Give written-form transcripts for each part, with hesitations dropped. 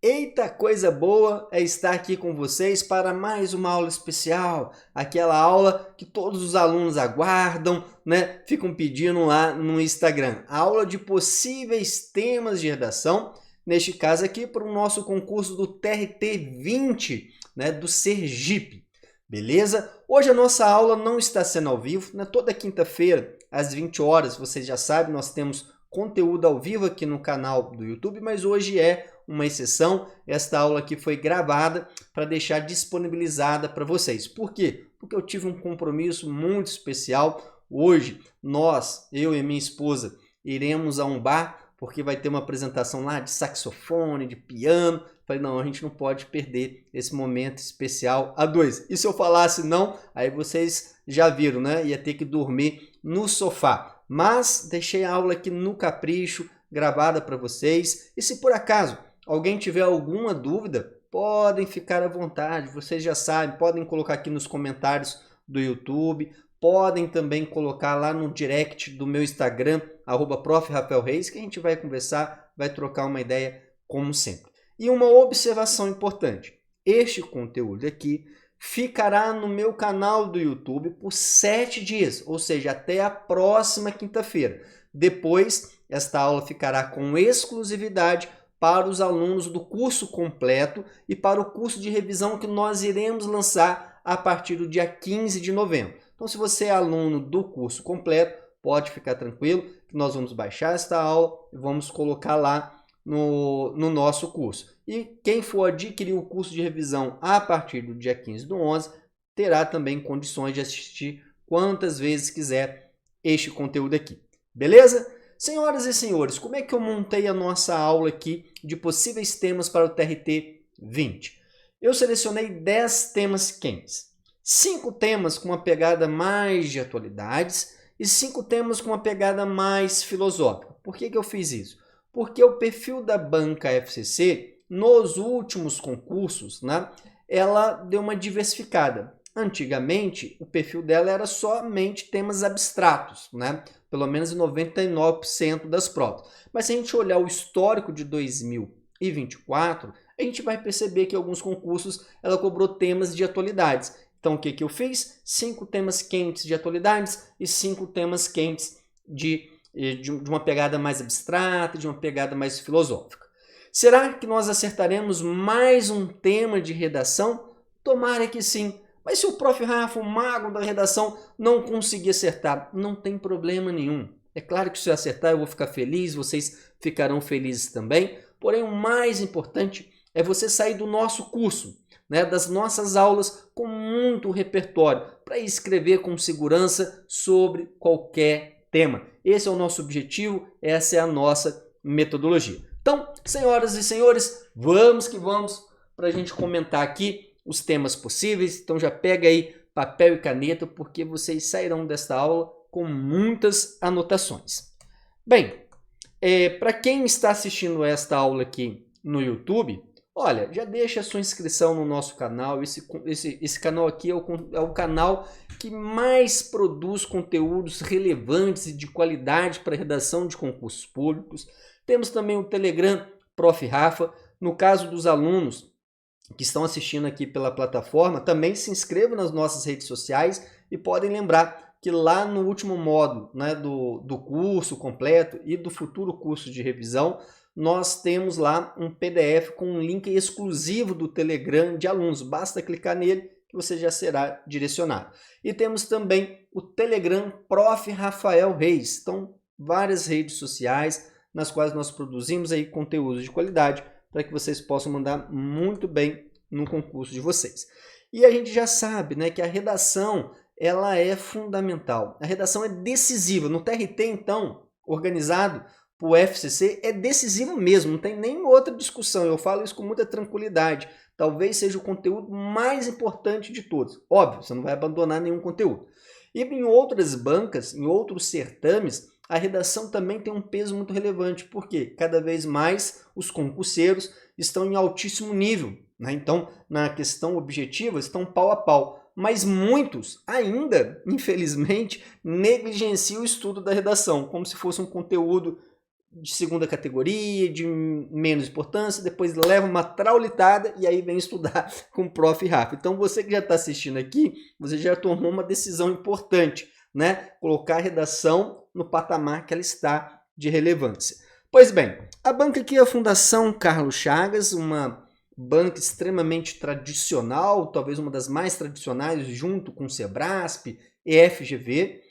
Eita, coisa boa é estar aqui com vocês para mais uma aula especial, aquela aula que todos os alunos aguardam, né? Ficam pedindo lá no Instagram. A aula de possíveis temas de redação, neste caso aqui para o nosso concurso do TRT 20, né? Do Sergipe, beleza? Hoje a nossa aula não está sendo ao vivo, né? Toda quinta-feira, às 20 horas, vocês já sabem, nós temos conteúdo ao vivo aqui no canal do YouTube, mas hoje é uma exceção. Esta aula aqui foi gravada para deixar disponibilizada para vocês. Por quê? Porque eu tive um compromisso muito especial. Hoje, eu e minha esposa, iremos a um bar, porque vai ter uma apresentação lá de saxofone, de piano. Falei, não, a gente não pode perder esse momento especial a dois. E se eu falasse não, aí vocês já viram, né? Ia ter que dormir no sofá. Mas deixei a aula aqui no capricho, gravada para vocês. E se por acaso alguém tiver alguma dúvida, podem ficar à vontade. Vocês já sabem, podem colocar aqui nos comentários do YouTube. Podem também colocar lá no direct do meu Instagram, @profrafaelreis, que a gente vai conversar, vai trocar uma ideia como sempre. E uma observação importante, este conteúdo aqui ficará no meu canal do YouTube por 7 dias, ou seja, até a próxima quinta-feira. Depois, esta aula ficará com exclusividade para os alunos do curso completo e para o curso de revisão que nós iremos lançar a partir do dia 15 de novembro. Então, se você é aluno do curso completo, pode ficar tranquilo que nós vamos baixar esta aula e vamos colocar lá no nosso curso. E quem for adquirir o curso de revisão a partir do dia 15 do 11, terá também condições de assistir quantas vezes quiser este conteúdo aqui. Beleza? Senhoras e senhores, como é que eu montei a nossa aula aqui de possíveis temas para o TRT 20? Eu selecionei 10 temas quentes, 5 temas com uma pegada mais de atualidades e 5 temas com uma pegada mais filosófica. Por que eu fiz isso? Porque o perfil da banca FCC, nos últimos concursos, né, ela deu uma diversificada. Antigamente, o perfil dela era somente temas abstratos, né? Pelo menos em 99% das provas. Mas se a gente olhar o histórico de 2024, a gente vai perceber que alguns concursos ela cobrou temas de atualidades. Então, o que eu fiz? 5 temas quentes de atualidades e 5 temas quentes de uma pegada mais abstrata, de uma pegada mais filosófica. Será que nós acertaremos mais um tema de redação? Tomara que sim. Mas se o Prof. Rafa, o mago da redação, não conseguir acertar, não tem problema nenhum. É claro que se eu acertar eu vou ficar feliz, vocês ficarão felizes também. Porém, o mais importante é você sair do nosso curso, né, das nossas aulas com muito repertório, para escrever com segurança sobre qualquer tema. Esse é o nosso objetivo, essa é a nossa metodologia. Então, senhoras e senhores, vamos que vamos para a gente comentar aqui os temas possíveis. Então já pega aí papel e caneta, porque vocês sairão desta aula com muitas anotações. Bem, para quem está assistindo esta aula aqui no YouTube, olha, já deixa a sua inscrição no nosso canal. Esse canal aqui é o canal que mais produz conteúdos relevantes e de qualidade para redação de concursos públicos. Temos também o Telegram Prof. Rafa. No caso dos alunos que estão assistindo aqui pela plataforma, também se inscrevam nas nossas redes sociais e podem lembrar que lá no último módulo, né, do curso completo e do futuro curso de revisão, nós temos lá um PDF com um link exclusivo do Telegram de alunos. Basta clicar nele que você já será direcionado. E temos também o Telegram Prof. Rafael Reis. Então, várias redes sociais nas quais nós produzimos aí conteúdo de qualidade para que vocês possam mandar muito bem no concurso de vocês. E a gente já sabe, né, que a redação ela é fundamental. A redação é decisiva. No TRT, então, organizado o FCC, é decisivo mesmo, não tem nem outra discussão. Eu falo isso com muita tranquilidade. Talvez seja o conteúdo mais importante de todos. Óbvio, você não vai abandonar nenhum conteúdo. E em outras bancas, em outros certames, a redação também tem um peso muito relevante, porque cada vez mais os concurseiros estão em altíssimo nível, né? Então, na questão objetiva, estão pau a pau. Mas muitos ainda, infelizmente, negligenciam o estudo da redação, como se fosse um conteúdo de segunda categoria, de menos importância, depois leva uma traulitada e aí vem estudar com o Prof. Rafa. Então você que já está assistindo aqui, você já tomou uma decisão importante, né? Colocar a redação no patamar que ela está de relevância. Pois bem, a banca aqui é a Fundação Carlos Chagas, uma banca extremamente tradicional, talvez uma das mais tradicionais, junto com o Sebrasp e FGV.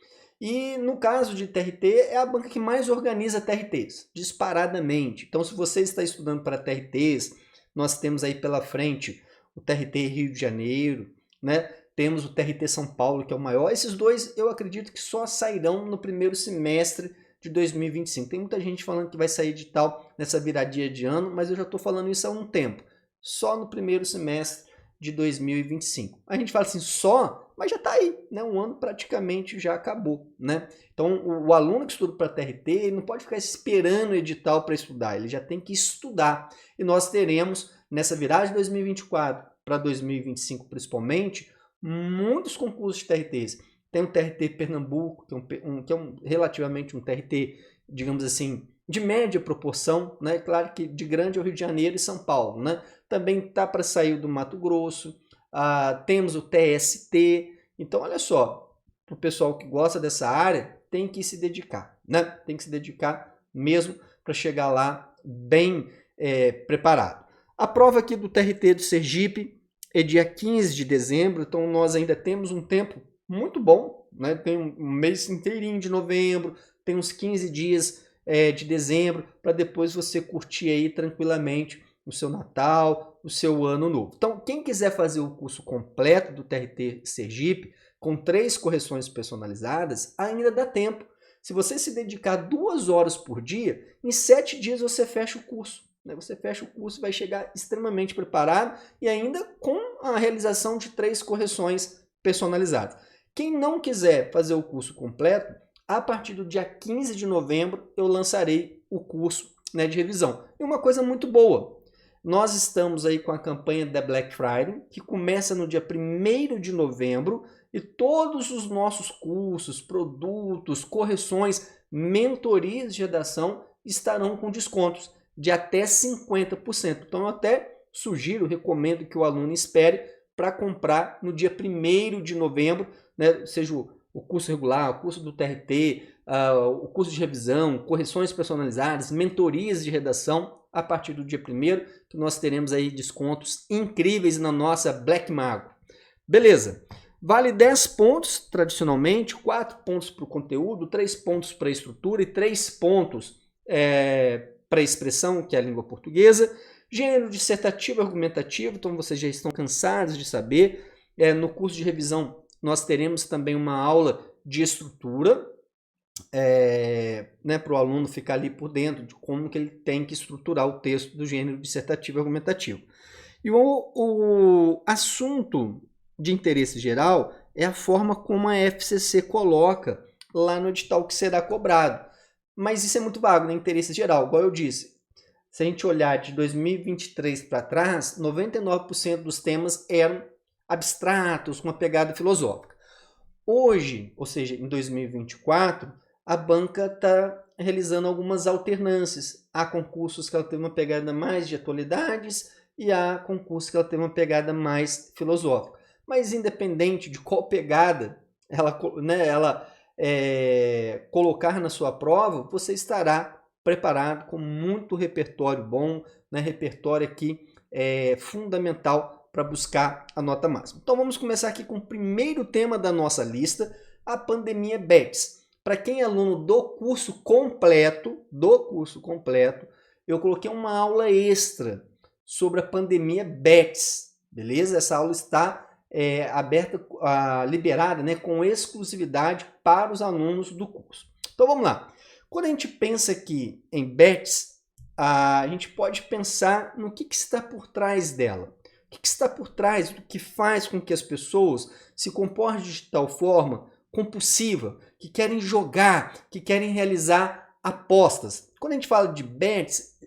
E no caso de TRT, é a banca que mais organiza TRTs, disparadamente. Então, se você está estudando para TRTs, nós temos aí pela frente o TRT Rio de Janeiro, né? Temos o TRT São Paulo, que é o maior. Esses dois eu acredito que só sairão no primeiro semestre de 2025. Tem muita gente falando que vai sair edital nessa viradinha de ano, mas eu já estou falando isso há um tempo. Só no primeiro semestre de 2025. A gente fala assim, só, mas já está aí, né? Um ano praticamente já acabou, né? Então, o aluno que estuda para TRT, ele não pode ficar esperando o edital para estudar, ele já tem que estudar. E nós teremos, nessa viragem de 2024 para 2025 principalmente, muitos concursos de TRTs. Tem o TRT Pernambuco, que é relativamente um TRT, digamos assim, de média proporção, né? Claro que de grande é o Rio de Janeiro e São Paulo, né? Também está para sair do Mato Grosso, temos o TST. Então, olha só, para o pessoal que gosta dessa área, tem que se dedicar, né? Tem que se dedicar mesmo para chegar lá bem preparado. A prova aqui do TRT do Sergipe é dia 15 de dezembro, então nós ainda temos um tempo muito bom, né? Tem um mês inteirinho de novembro, tem uns 15 dias de dezembro, para depois você curtir aí tranquilamente o seu Natal, o seu Ano Novo. Então, quem quiser fazer o curso completo do TRT Sergipe, com 3 correções personalizadas, ainda dá tempo. Se você se dedicar 2 horas por dia, em 7 dias você fecha o curso. Você fecha o curso e vai chegar extremamente preparado e ainda com a realização de 3 correções personalizadas. Quem não quiser fazer o curso completo, a partir do dia 15 de novembro eu lançarei o curso, né, de revisão. E uma coisa muito boa, nós estamos aí com a campanha da Black Friday, que começa no dia 1º de novembro, e todos os nossos cursos, produtos, correções, mentorias de redação estarão com descontos de até 50%. Então eu até sugiro, recomendo que o aluno espere para comprar no dia 1º de novembro, né, seja o curso regular, o curso do TRT, o curso de revisão, correções personalizadas, mentorias de redação, a partir do dia 1º, que nós teremos aí descontos incríveis na nossa Black Mago. Beleza. Vale 10 pontos, tradicionalmente, 4 pontos para o conteúdo, 3 pontos para a estrutura e 3 pontos para a expressão, que é a língua portuguesa. Gênero dissertativo e argumentativo, então vocês já estão cansados de saber. No curso de revisão, nós teremos também uma aula de estrutura, né, para o aluno ficar ali por dentro de como que ele tem que estruturar o texto do gênero dissertativo e argumentativo. E o assunto de interesse geral é a forma como a FCC coloca lá no edital que será cobrado. Mas isso é muito vago, né? Interesse geral, igual eu disse. Se a gente olhar de 2023 para trás, 99% dos temas eram abstratos, com uma pegada filosófica. Hoje, ou seja, em 2024, a banca está realizando algumas alternâncias. Há concursos que ela tem uma pegada mais de atualidades e há concursos que ela tem uma pegada mais filosófica. Mas independente de qual pegada ela colocar na sua prova, você estará preparado com muito repertório bom, né? Repertório aqui fundamental para buscar a nota máxima. Então vamos começar aqui com o primeiro tema da nossa lista, a pandemia BEPS. Para quem é aluno do curso completo, eu coloquei uma aula extra sobre a pandemia BEPS, beleza? Essa aula está aberta, liberada, né, com exclusividade para os alunos do curso. Então vamos lá. Quando a gente pensa aqui em BEPS, a gente pode pensar no que está por trás dela. O que está por trás do que faz com que as pessoas se comportem de tal forma compulsiva, que querem jogar, que querem realizar apostas. Quando a gente fala de bets,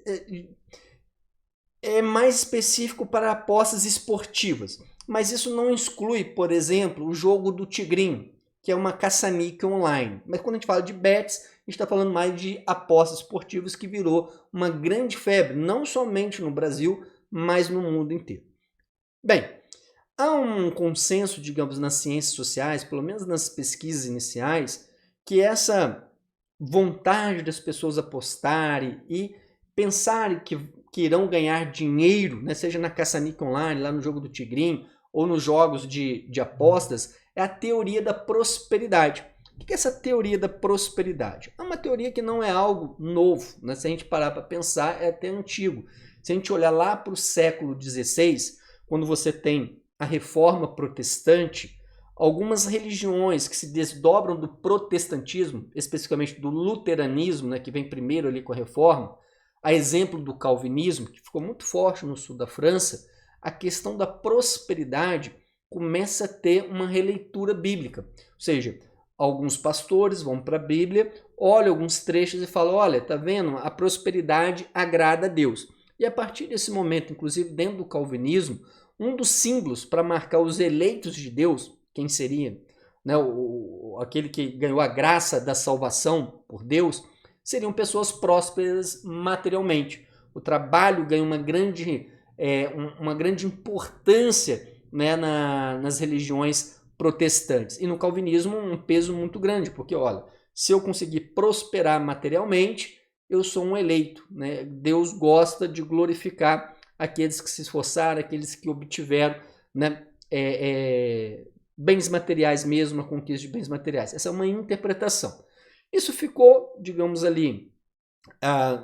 é mais específico para apostas esportivas, mas isso não exclui, por exemplo, o jogo do tigrinho, que é uma caça-níquel online. Mas quando a gente fala de bets, a gente está falando mais de apostas esportivas, que virou uma grande febre, não somente no Brasil, mas no mundo inteiro. Bem, há um consenso, digamos, nas ciências sociais, pelo menos nas pesquisas iniciais, que essa vontade das pessoas apostarem e pensarem que irão ganhar dinheiro, né, seja na caça-níquel online, lá no jogo do Tigrinho, ou nos jogos de apostas, é a teoria da prosperidade. O que é essa teoria da prosperidade? É uma teoria que não é algo novo, né? Se a gente parar para pensar, é até antigo. Se a gente olhar lá para o século XVI, quando você tem a Reforma Protestante, algumas religiões que se desdobram do protestantismo, especificamente do luteranismo, né, que vem primeiro ali com a Reforma, a exemplo do calvinismo, que ficou muito forte no sul da França, a questão da prosperidade começa a ter uma releitura bíblica. Ou seja, alguns pastores vão para a Bíblia, olham alguns trechos e falam, olha, tá vendo? A prosperidade agrada a Deus. E a partir desse momento, inclusive dentro do calvinismo, um dos símbolos para marcar os eleitos de Deus, quem seria, né, aquele que ganhou a graça da salvação por Deus, seriam pessoas prósperas materialmente. O trabalho ganha uma grande importância, né, nas religiões protestantes. E no calvinismo um peso muito grande, porque olha, se eu conseguir prosperar materialmente, eu sou um eleito, né? Deus gosta de glorificar aqueles que se esforçaram, aqueles que obtiveram, né, bens materiais mesmo, a conquista de bens materiais. Essa é uma interpretação. Isso ficou, digamos ali,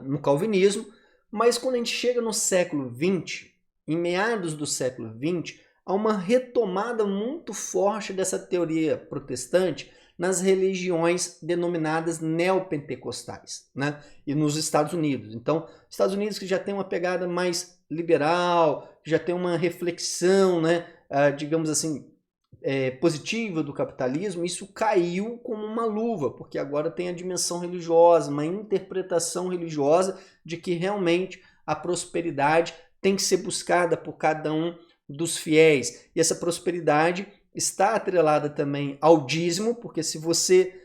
no calvinismo, mas quando a gente chega no século XX, em meados do século XX, há uma retomada muito forte dessa teoria protestante nas religiões denominadas neopentecostais, né? E nos Estados Unidos. Então, Estados Unidos que já tem uma pegada mais liberal, já tem uma reflexão, né, digamos assim, positiva do capitalismo, isso caiu como uma luva, porque agora tem a dimensão religiosa, uma interpretação religiosa de que realmente a prosperidade tem que ser buscada por cada um dos fiéis. E essa prosperidade está atrelada também ao dízimo, porque se você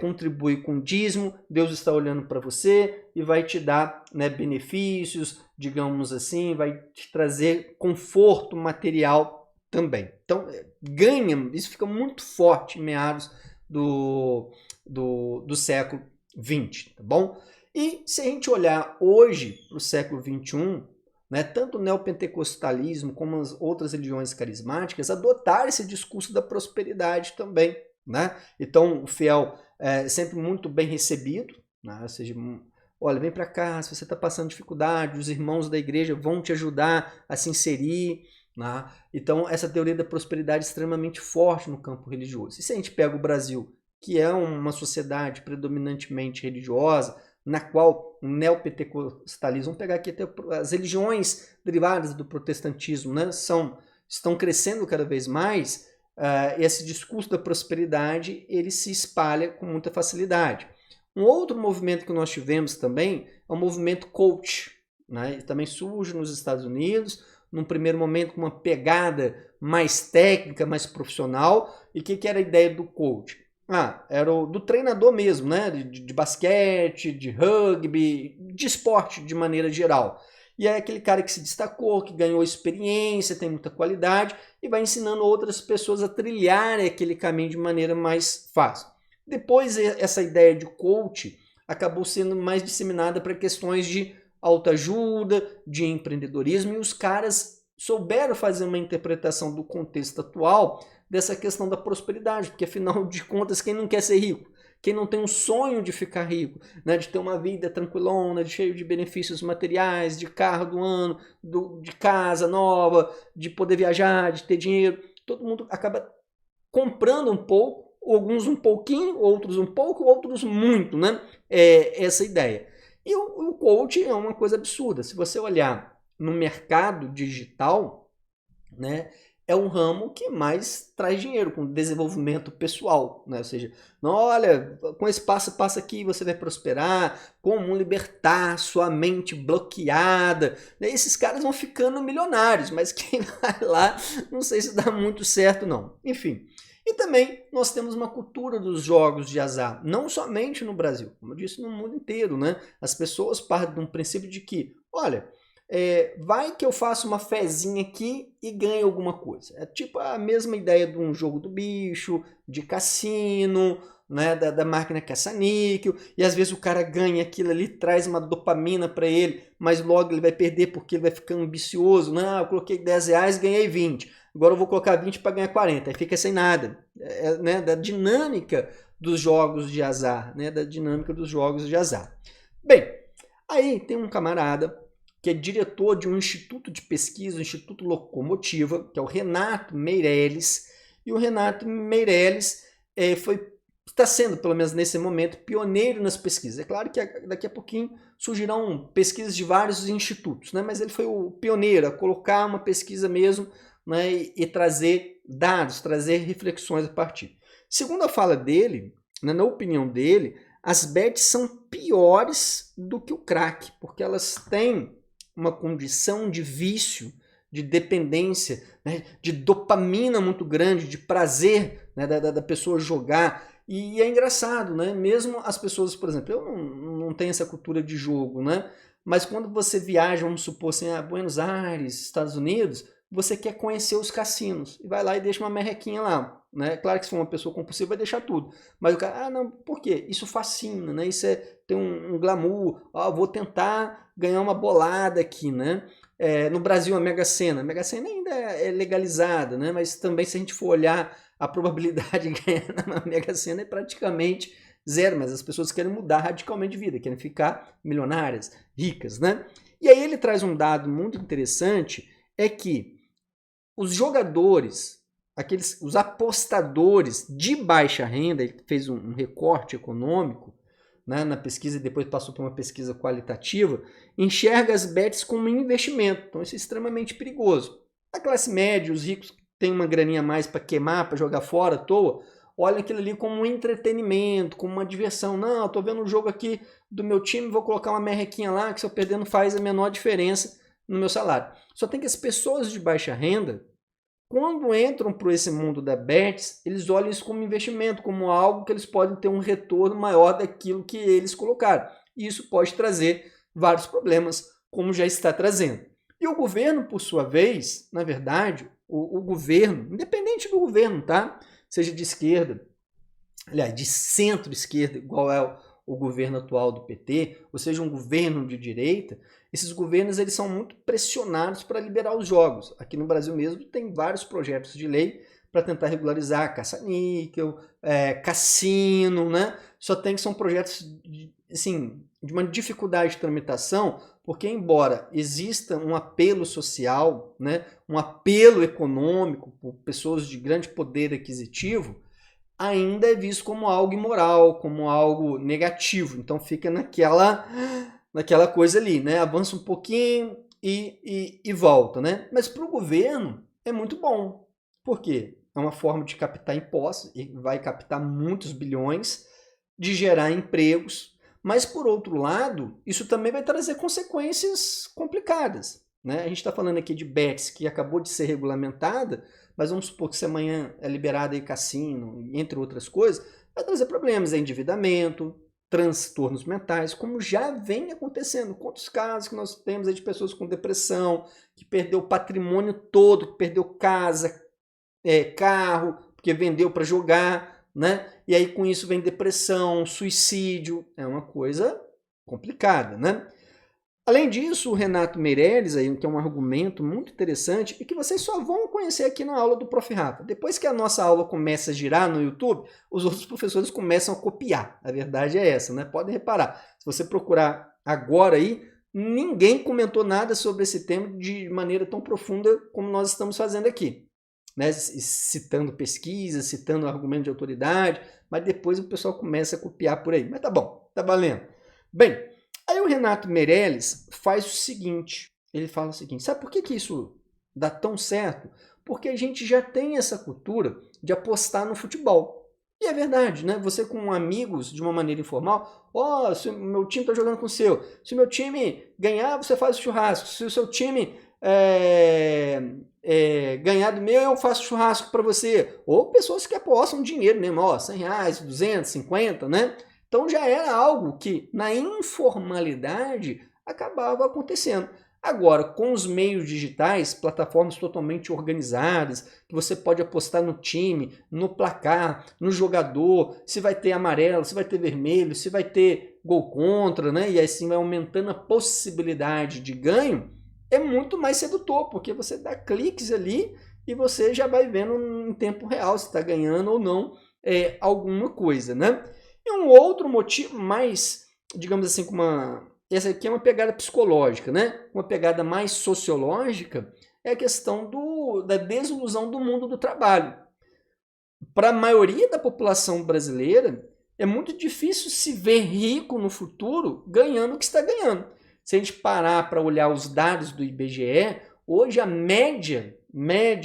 contribui com dízimo, Deus está olhando para você e vai te dar, né, benefícios, digamos assim, vai te trazer conforto material também. Então, isso fica muito forte em meados do século XX, tá bom? E se a gente olhar hoje para o século XXI, né, tanto o neopentecostalismo como as outras religiões carismáticas adotaram esse discurso da prosperidade também, né? Então, o fiel é sempre muito bem recebido, né? Ou seja, olha, vem para cá, se você está passando dificuldade, os irmãos da igreja vão te ajudar a se inserir, né? Então, essa teoria da prosperidade é extremamente forte no campo religioso. E se a gente pega o Brasil, que é uma sociedade predominantemente religiosa, na qual o neopentecostalismo, vamos pegar aqui até as religiões derivadas do protestantismo, né, estão crescendo cada vez mais, esse discurso da prosperidade ele se espalha com muita facilidade. Um outro movimento que nós tivemos também é o movimento coach, né, ele também surge nos Estados Unidos, num primeiro momento com uma pegada mais técnica, mais profissional. E o que era a ideia do coach? Era do treinador mesmo, né? De basquete, de rugby, de esporte de maneira geral. E é aquele cara que se destacou, que ganhou experiência, tem muita qualidade e vai ensinando outras pessoas a trilharem aquele caminho de maneira mais fácil. Depois, essa ideia de coach acabou sendo mais disseminada para questões de autoajuda, de empreendedorismo, e os caras souberam fazer uma interpretação do contexto atual dessa questão da prosperidade, porque afinal de contas, quem não quer ser rico? Quem não tem um sonho de ficar rico, né, de ter uma vida tranquilona, cheio de benefícios materiais, de carro do ano, de casa nova, de poder viajar, de ter dinheiro, todo mundo acaba comprando um pouco, alguns um pouquinho, outros um pouco, outros muito, né? Essa ideia. E o coaching é uma coisa absurda. Se você olhar no mercado digital, né, é um ramo que mais traz dinheiro, com desenvolvimento pessoal, né? Ou seja, não, olha, com esse passo aqui você vai prosperar, como libertar sua mente bloqueada. Esses caras vão ficando milionários, mas quem vai lá, não sei se dá muito certo não. Enfim, E também nós temos uma cultura dos jogos de azar, não somente no Brasil, como eu disse, no mundo inteiro, né? As pessoas partem de um princípio de que, olha, vai que eu faço uma fezinha aqui e ganho alguma coisa. É tipo a mesma ideia de um jogo do bicho, de cassino, né, da máquina caça-níquel, e às vezes o cara ganha aquilo ali, traz uma dopamina para ele, mas logo ele vai perder porque ele vai ficando ambicioso. Não, eu coloquei 10 reais, ganhei 20. Agora eu vou colocar 20 para ganhar 40. Aí fica sem nada. Né, da dinâmica dos jogos de azar. Né, da dinâmica dos jogos de azar. Bem, aí tem um camarada que é diretor de um instituto de pesquisa, o Instituto Locomotiva, que é o Renato Meirelles. E o Renato Meirelles está sendo, pelo menos nesse momento, pioneiro nas pesquisas. É claro que daqui a pouquinho surgirão pesquisas de vários institutos, né? Mas ele foi o pioneiro a colocar uma pesquisa mesmo, né? E trazer dados, trazer reflexões a partir. Segundo a fala dele, né, na opinião dele, as bets são piores do que o crack, porque elas têm uma condição de vício, de dependência, né, de dopamina muito grande, de prazer, né, da pessoa jogar. E é engraçado, né? Mesmo as pessoas, por exemplo, eu não tenho essa cultura de jogo, né? Mas quando você viaja, vamos supor assim, a Buenos Aires, Estados Unidos, você quer conhecer os cassinos e vai lá e deixa uma merrequinha lá, né? Claro que se for uma pessoa compulsiva vai deixar tudo, mas o cara, não, por quê? Isso fascina, né? Isso tem um glamour, vou tentar ganhar uma bolada aqui, né? No Brasil a Mega Sena ainda é legalizada, né? Mas também se a gente for olhar a probabilidade de ganhar na Mega Sena é praticamente zero, mas as pessoas querem mudar radicalmente de vida, querem ficar milionárias, ricas, né? E aí ele traz um dado muito interessante, é que os jogadores, os apostadores de baixa renda, ele fez um recorte econômico, né, na pesquisa e depois passou por uma pesquisa qualitativa, enxerga as bets como um investimento. Então isso é extremamente perigoso. A classe média, os ricos têm uma graninha a mais para queimar, para jogar fora à toa, olha aquilo ali como um entretenimento, como uma diversão. Não, eu tô vendo um jogo aqui do meu time, vou colocar uma merrequinha lá, que se eu perder não faz a menor diferença no meu salário. Só tem que as pessoas de baixa renda, quando entram para esse mundo da bets, eles olham isso como investimento, como algo que eles podem ter um retorno maior daquilo que eles colocaram. E isso pode trazer vários problemas, como já está trazendo. E o governo, por sua vez, na verdade, o governo, independente do governo, tá? Seja de esquerda, aliás, de centro-esquerda, igual é o governo atual do PT, ou seja, um governo de direita, esses governos eles são muito pressionados para liberar os jogos. Aqui no Brasil mesmo tem vários projetos de lei para tentar regularizar caça-níquel, cassino, né? Só tem que são projetos assim, de uma dificuldade de tramitação, porque embora exista um apelo social, né, um apelo econômico por pessoas de grande poder aquisitivo, ainda é visto como algo imoral, como algo negativo. Então fica naquela coisa ali, né? Avança um pouquinho e volta, né? Mas para o governo é muito bom. Por quê? É uma forma de captar impostos, e vai captar muitos bilhões, de gerar empregos, mas por outro lado, isso também vai trazer consequências complicadas, né? A gente está falando aqui de bets que acabou de ser regulamentada, mas vamos supor que se amanhã é liberado aí cassino, entre outras coisas, vai trazer problemas, endividamento, transtornos mentais, como já vem acontecendo. Quantos casos que nós temos aí de pessoas com depressão, que perdeu o patrimônio todo, que perdeu casa, carro, porque vendeu para jogar, né? E aí com isso vem depressão, suicídio, é uma coisa complicada, né? Além disso, o Renato Meirelles, aí, que é um argumento muito interessante e que vocês só vão conhecer aqui na aula do Prof. Rafa. Depois que a nossa aula começa a girar no YouTube, os outros professores começam a copiar. A verdade é essa, né? Podem reparar. Se você procurar agora aí, ninguém comentou nada sobre esse tema de maneira tão profunda como nós estamos fazendo aqui, né? Citando pesquisas, citando argumento de autoridade, mas depois o pessoal começa a copiar por aí. Mas tá bom, tá valendo. Bem, aí o Renato Meirelles faz o seguinte, ele fala o seguinte, sabe por que isso dá tão certo? Porque a gente já tem essa cultura de apostar no futebol. E é verdade, né? Você com amigos, de uma maneira informal, se o meu time está jogando com o se o meu time ganhar, você faz o churrasco, se o seu time ganhar do meu, eu faço churrasco para você. Ou pessoas que apostam dinheiro mesmo, ó, R$100, 200, 50, né? Então já era algo que na informalidade acabava acontecendo. Agora, com os meios digitais, plataformas totalmente organizadas, que você pode apostar no time, no placar, no jogador, se vai ter amarelo, se vai ter vermelho, se vai ter gol contra, né? E assim vai aumentando a possibilidade de ganho, é muito mais sedutor, porque você dá cliques ali e você já vai vendo em tempo real se está ganhando ou não alguma coisa, né? E um outro motivo mais, digamos assim, essa aqui é uma pegada psicológica, né? Uma pegada mais sociológica é a questão da desilusão do mundo do trabalho. Para a maioria da população brasileira, é muito difícil se ver rico no futuro ganhando o que está ganhando. Se a gente parar para olhar os dados do IBGE, hoje a média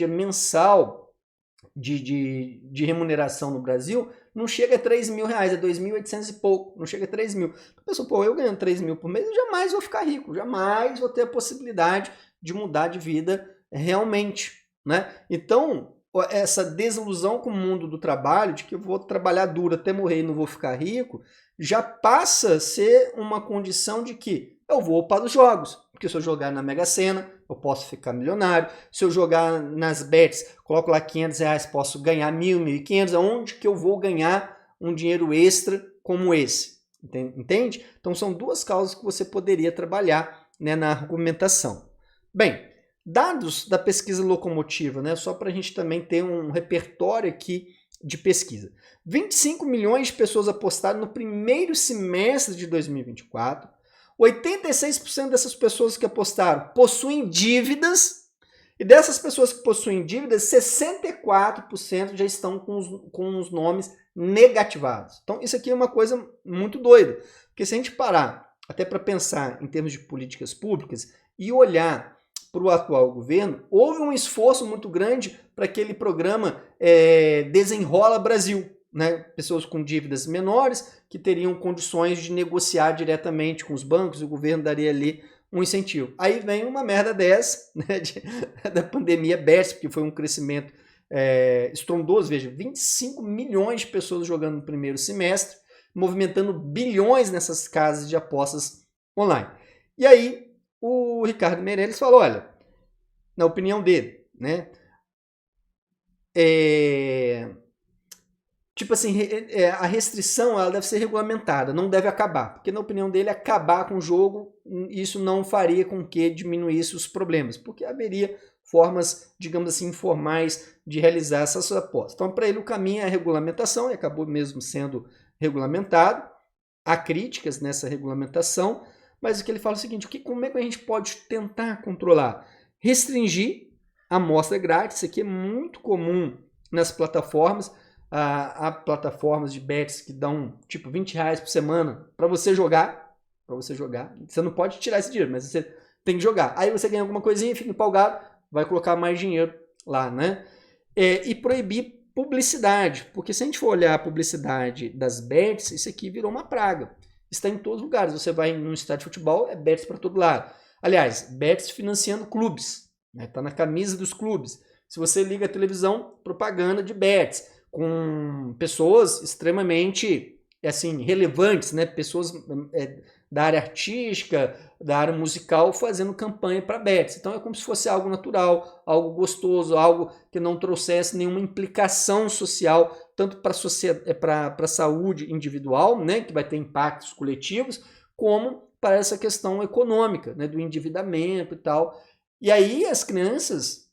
mensal de remuneração no Brasil não chega a R$3.000, é 2.800 e pouco, não chega a 3 mil. A pessoa, pô, eu ganhando 3 mil por mês, eu jamais vou ficar rico, jamais vou ter a possibilidade de mudar de vida realmente, né? Então, essa desilusão com o mundo do trabalho, de que eu vou trabalhar duro até morrer e não vou ficar rico, já passa a ser uma condição de que eu vou para os jogos, porque se eu jogar na Mega Sena, eu posso ficar milionário. Se eu jogar nas bets, coloco lá R$500, posso ganhar 1.000, 1.500. Aonde que eu vou ganhar um dinheiro extra como esse? Entende? Então são duas causas que você poderia trabalhar, né, na argumentação. Bem, dados da pesquisa locomotiva, né, só para a gente também ter um repertório aqui de pesquisa. 25 milhões de pessoas apostaram no primeiro semestre de 2024. 86% dessas pessoas que apostaram possuem dívidas, e dessas pessoas que possuem dívidas, 64% já estão com os nomes negativados. Então isso aqui é uma coisa muito doida, porque se a gente parar até para pensar em termos de políticas públicas e olhar para o atual governo, houve um esforço muito grande para aquele programa Desenrola Brasil, né? Pessoas com dívidas menores que teriam condições de negociar diretamente com os bancos, o governo daria ali um incentivo. Aí vem uma merda dessa, né, da pandemia BERS, porque foi um crescimento estrondoso, veja, 25 milhões de pessoas jogando no primeiro semestre, movimentando bilhões nessas casas de apostas online. E aí o Ricardo Meirelles falou, olha, na opinião dele, né, tipo assim, a restrição ela deve ser regulamentada, não deve acabar. Porque, na opinião dele, acabar com o jogo, isso não faria com que diminuísse os problemas. Porque haveria formas, digamos assim, informais de realizar essas apostas. Então, para ele, o caminho é a regulamentação, e acabou mesmo sendo regulamentado. Há críticas nessa regulamentação, mas o que ele fala é o seguinte, como é que a gente pode tentar controlar? Restringir a amostra grátis, isso aqui é muito comum nas plataformas. Há plataformas de bets que dão tipo R$20 por semana para você jogar. Você não pode tirar esse dinheiro, mas você tem que jogar. Aí você ganha alguma coisinha, fica empolgado, vai colocar mais dinheiro lá, né? E proibir publicidade, porque se a gente for olhar a publicidade das bets, isso aqui virou uma praga. Está em todos os lugares. Você vai num estádio de futebol, é bets para todo lado. Aliás, bets financiando clubes, né? Tá na camisa dos clubes. Se você liga a televisão, propaganda de bets, com pessoas extremamente assim, relevantes, né? Pessoas da área artística, da área musical, fazendo campanha para bets. Então é como se fosse algo natural, algo gostoso, algo que não trouxesse nenhuma implicação social, tanto para a saúde individual, né? Que vai ter impactos coletivos, como para essa questão econômica, né? Do endividamento e tal. E aí as crianças,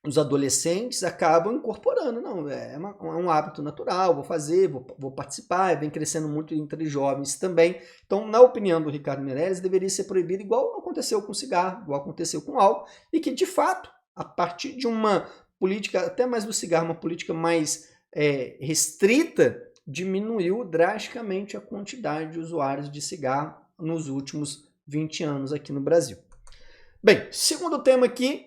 os adolescentes acabam incorporando, não, é um hábito natural, vou fazer, vou participar, vem crescendo muito entre jovens também. Então, na opinião do Ricardo Meirelles, deveria ser proibido igual aconteceu com cigarro, igual aconteceu com álcool, e que, de fato, a partir de uma política, até mais do cigarro, uma política mais restrita, diminuiu drasticamente a quantidade de usuários de cigarro nos últimos 20 anos aqui no Brasil. Bem, segundo tema aqui,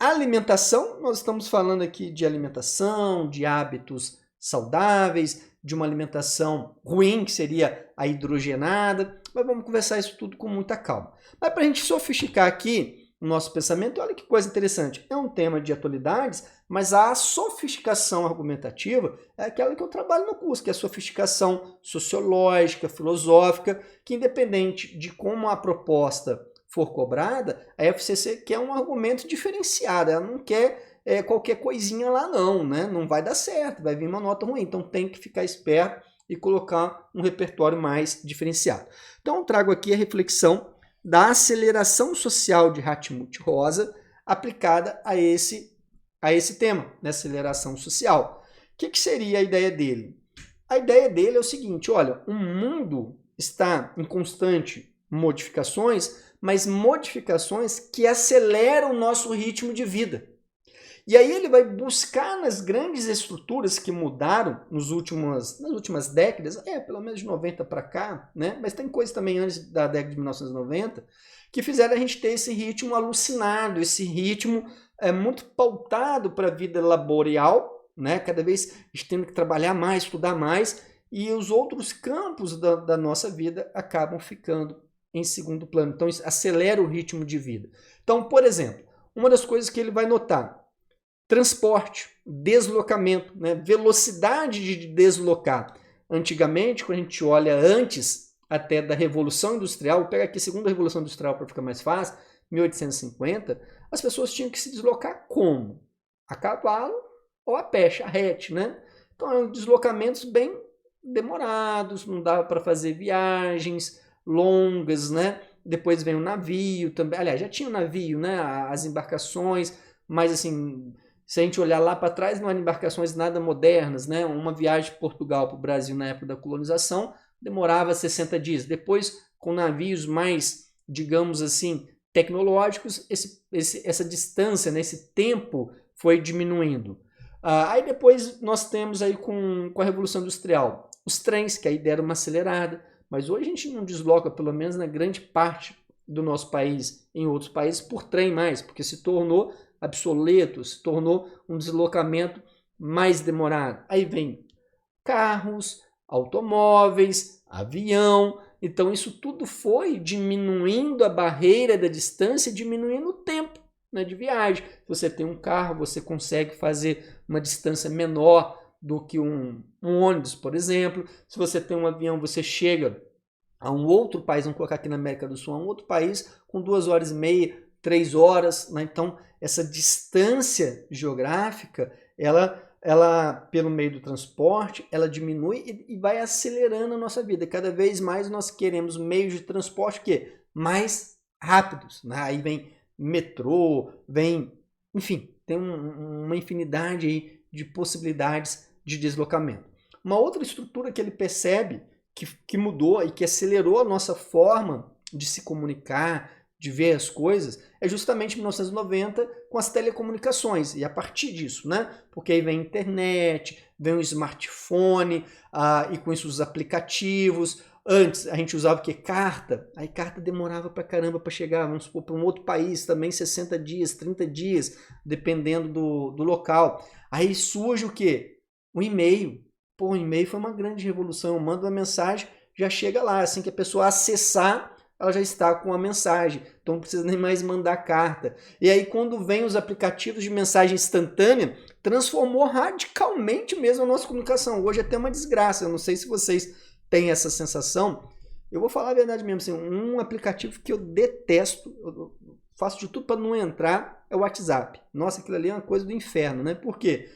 alimentação. Nós estamos falando aqui de alimentação, de hábitos saudáveis, de uma alimentação ruim, que seria a hidrogenada, mas vamos conversar isso tudo com muita calma. Mas para a gente sofisticar aqui, o nosso pensamento. Olha que coisa interessante, é um tema de atualidades, mas a sofisticação argumentativa é aquela que eu trabalho no curso, que é a sofisticação sociológica, filosófica, que independente de como a proposta for cobrada, a FCC quer um argumento diferenciado, ela não quer qualquer coisinha lá não, né? Não vai dar certo, vai vir uma nota ruim, então tem que ficar esperto e colocar um repertório mais diferenciado. Então eu trago aqui a reflexão da aceleração social de Hartmut Rosa aplicada a esse tema, né? Aceleração social. O que seria a ideia dele? A ideia dele é o seguinte, olha, o mundo está em constante modificações, mas modificações que aceleram o nosso ritmo de vida. E aí ele vai buscar nas grandes estruturas que mudaram nas últimas décadas, pelo menos de 90 para cá, né? Mas tem coisas também antes da década de 1990, que fizeram a gente ter esse ritmo alucinado, esse ritmo muito pautado para a vida laboral, né? Cada vez a gente tendo que trabalhar mais, estudar mais, e os outros campos da nossa vida acabam ficando em segundo plano. Então isso acelera o ritmo de vida. Então, por exemplo, uma das coisas que ele vai notar, transporte, deslocamento, né? Velocidade de deslocar. Antigamente, quando a gente olha antes até da Revolução Industrial, vou pegar aqui a segunda Revolução Industrial para ficar mais fácil, 1850, as pessoas tinham que se deslocar como? A cavalo ou a pé, charrete, né? Então eram deslocamentos bem demorados, não dava para fazer viagens longas, né? Depois vem o navio também, aliás, já tinha o navio, né? As embarcações, mas assim, se a gente olhar lá para trás, não eram embarcações nada modernas, né? Uma viagem de Portugal para o Brasil na época da colonização demorava 60 dias. Depois, com navios mais, digamos assim, tecnológicos, essa distância, né? Esse tempo foi diminuindo. Aí depois nós temos aí com a Revolução Industrial os trens, que aí deram uma acelerada, mas hoje a gente não desloca, pelo menos na grande parte do nosso país, em outros países, por trem mais, porque se tornou obsoleto, se tornou um deslocamento mais demorado. Aí vem carros, automóveis, avião. Então isso tudo foi diminuindo a barreira da distância, diminuindo o tempo, né, de viagem. Se você tem um carro, você consegue fazer uma distância menor do que um ônibus, por exemplo. Se você tem um avião, você chega a um outro país, vamos colocar aqui na América do Sul, a um outro país com 2 horas e meia, 3 horas, né? Então essa distância geográfica, ela pelo meio do transporte, ela diminui e vai acelerando a nossa vida. Cada vez mais nós queremos meios de transporte que mais rápidos, né? Aí vem metrô, enfim, tem uma infinidade aí de possibilidades de deslocamento. Uma outra estrutura que ele percebe que mudou e que acelerou a nossa forma de se comunicar, de ver as coisas, é justamente 1990 com as telecomunicações. E a partir disso, né? Porque aí vem a internet, vem o smartphone, e com isso os aplicativos. Antes a gente usava o quê? Carta. Aí carta demorava pra caramba para chegar, vamos supor, para um outro país também 60 dias, 30 dias, dependendo do local. Aí surge o quê? O e-mail. Pô, o e-mail foi uma grande revolução. Eu mando uma mensagem, já chega lá. Assim que a pessoa acessar, ela já está com a mensagem, então não precisa nem mais mandar carta. E aí quando vem os aplicativos de mensagem instantânea, transformou radicalmente mesmo a nossa comunicação. Hoje é até uma desgraça, eu não sei se vocês têm essa sensação. Eu vou falar a verdade mesmo, assim, um aplicativo que eu detesto, eu faço de tudo para não entrar, é o WhatsApp. Nossa, aquilo ali é uma coisa do inferno, né? Por quê?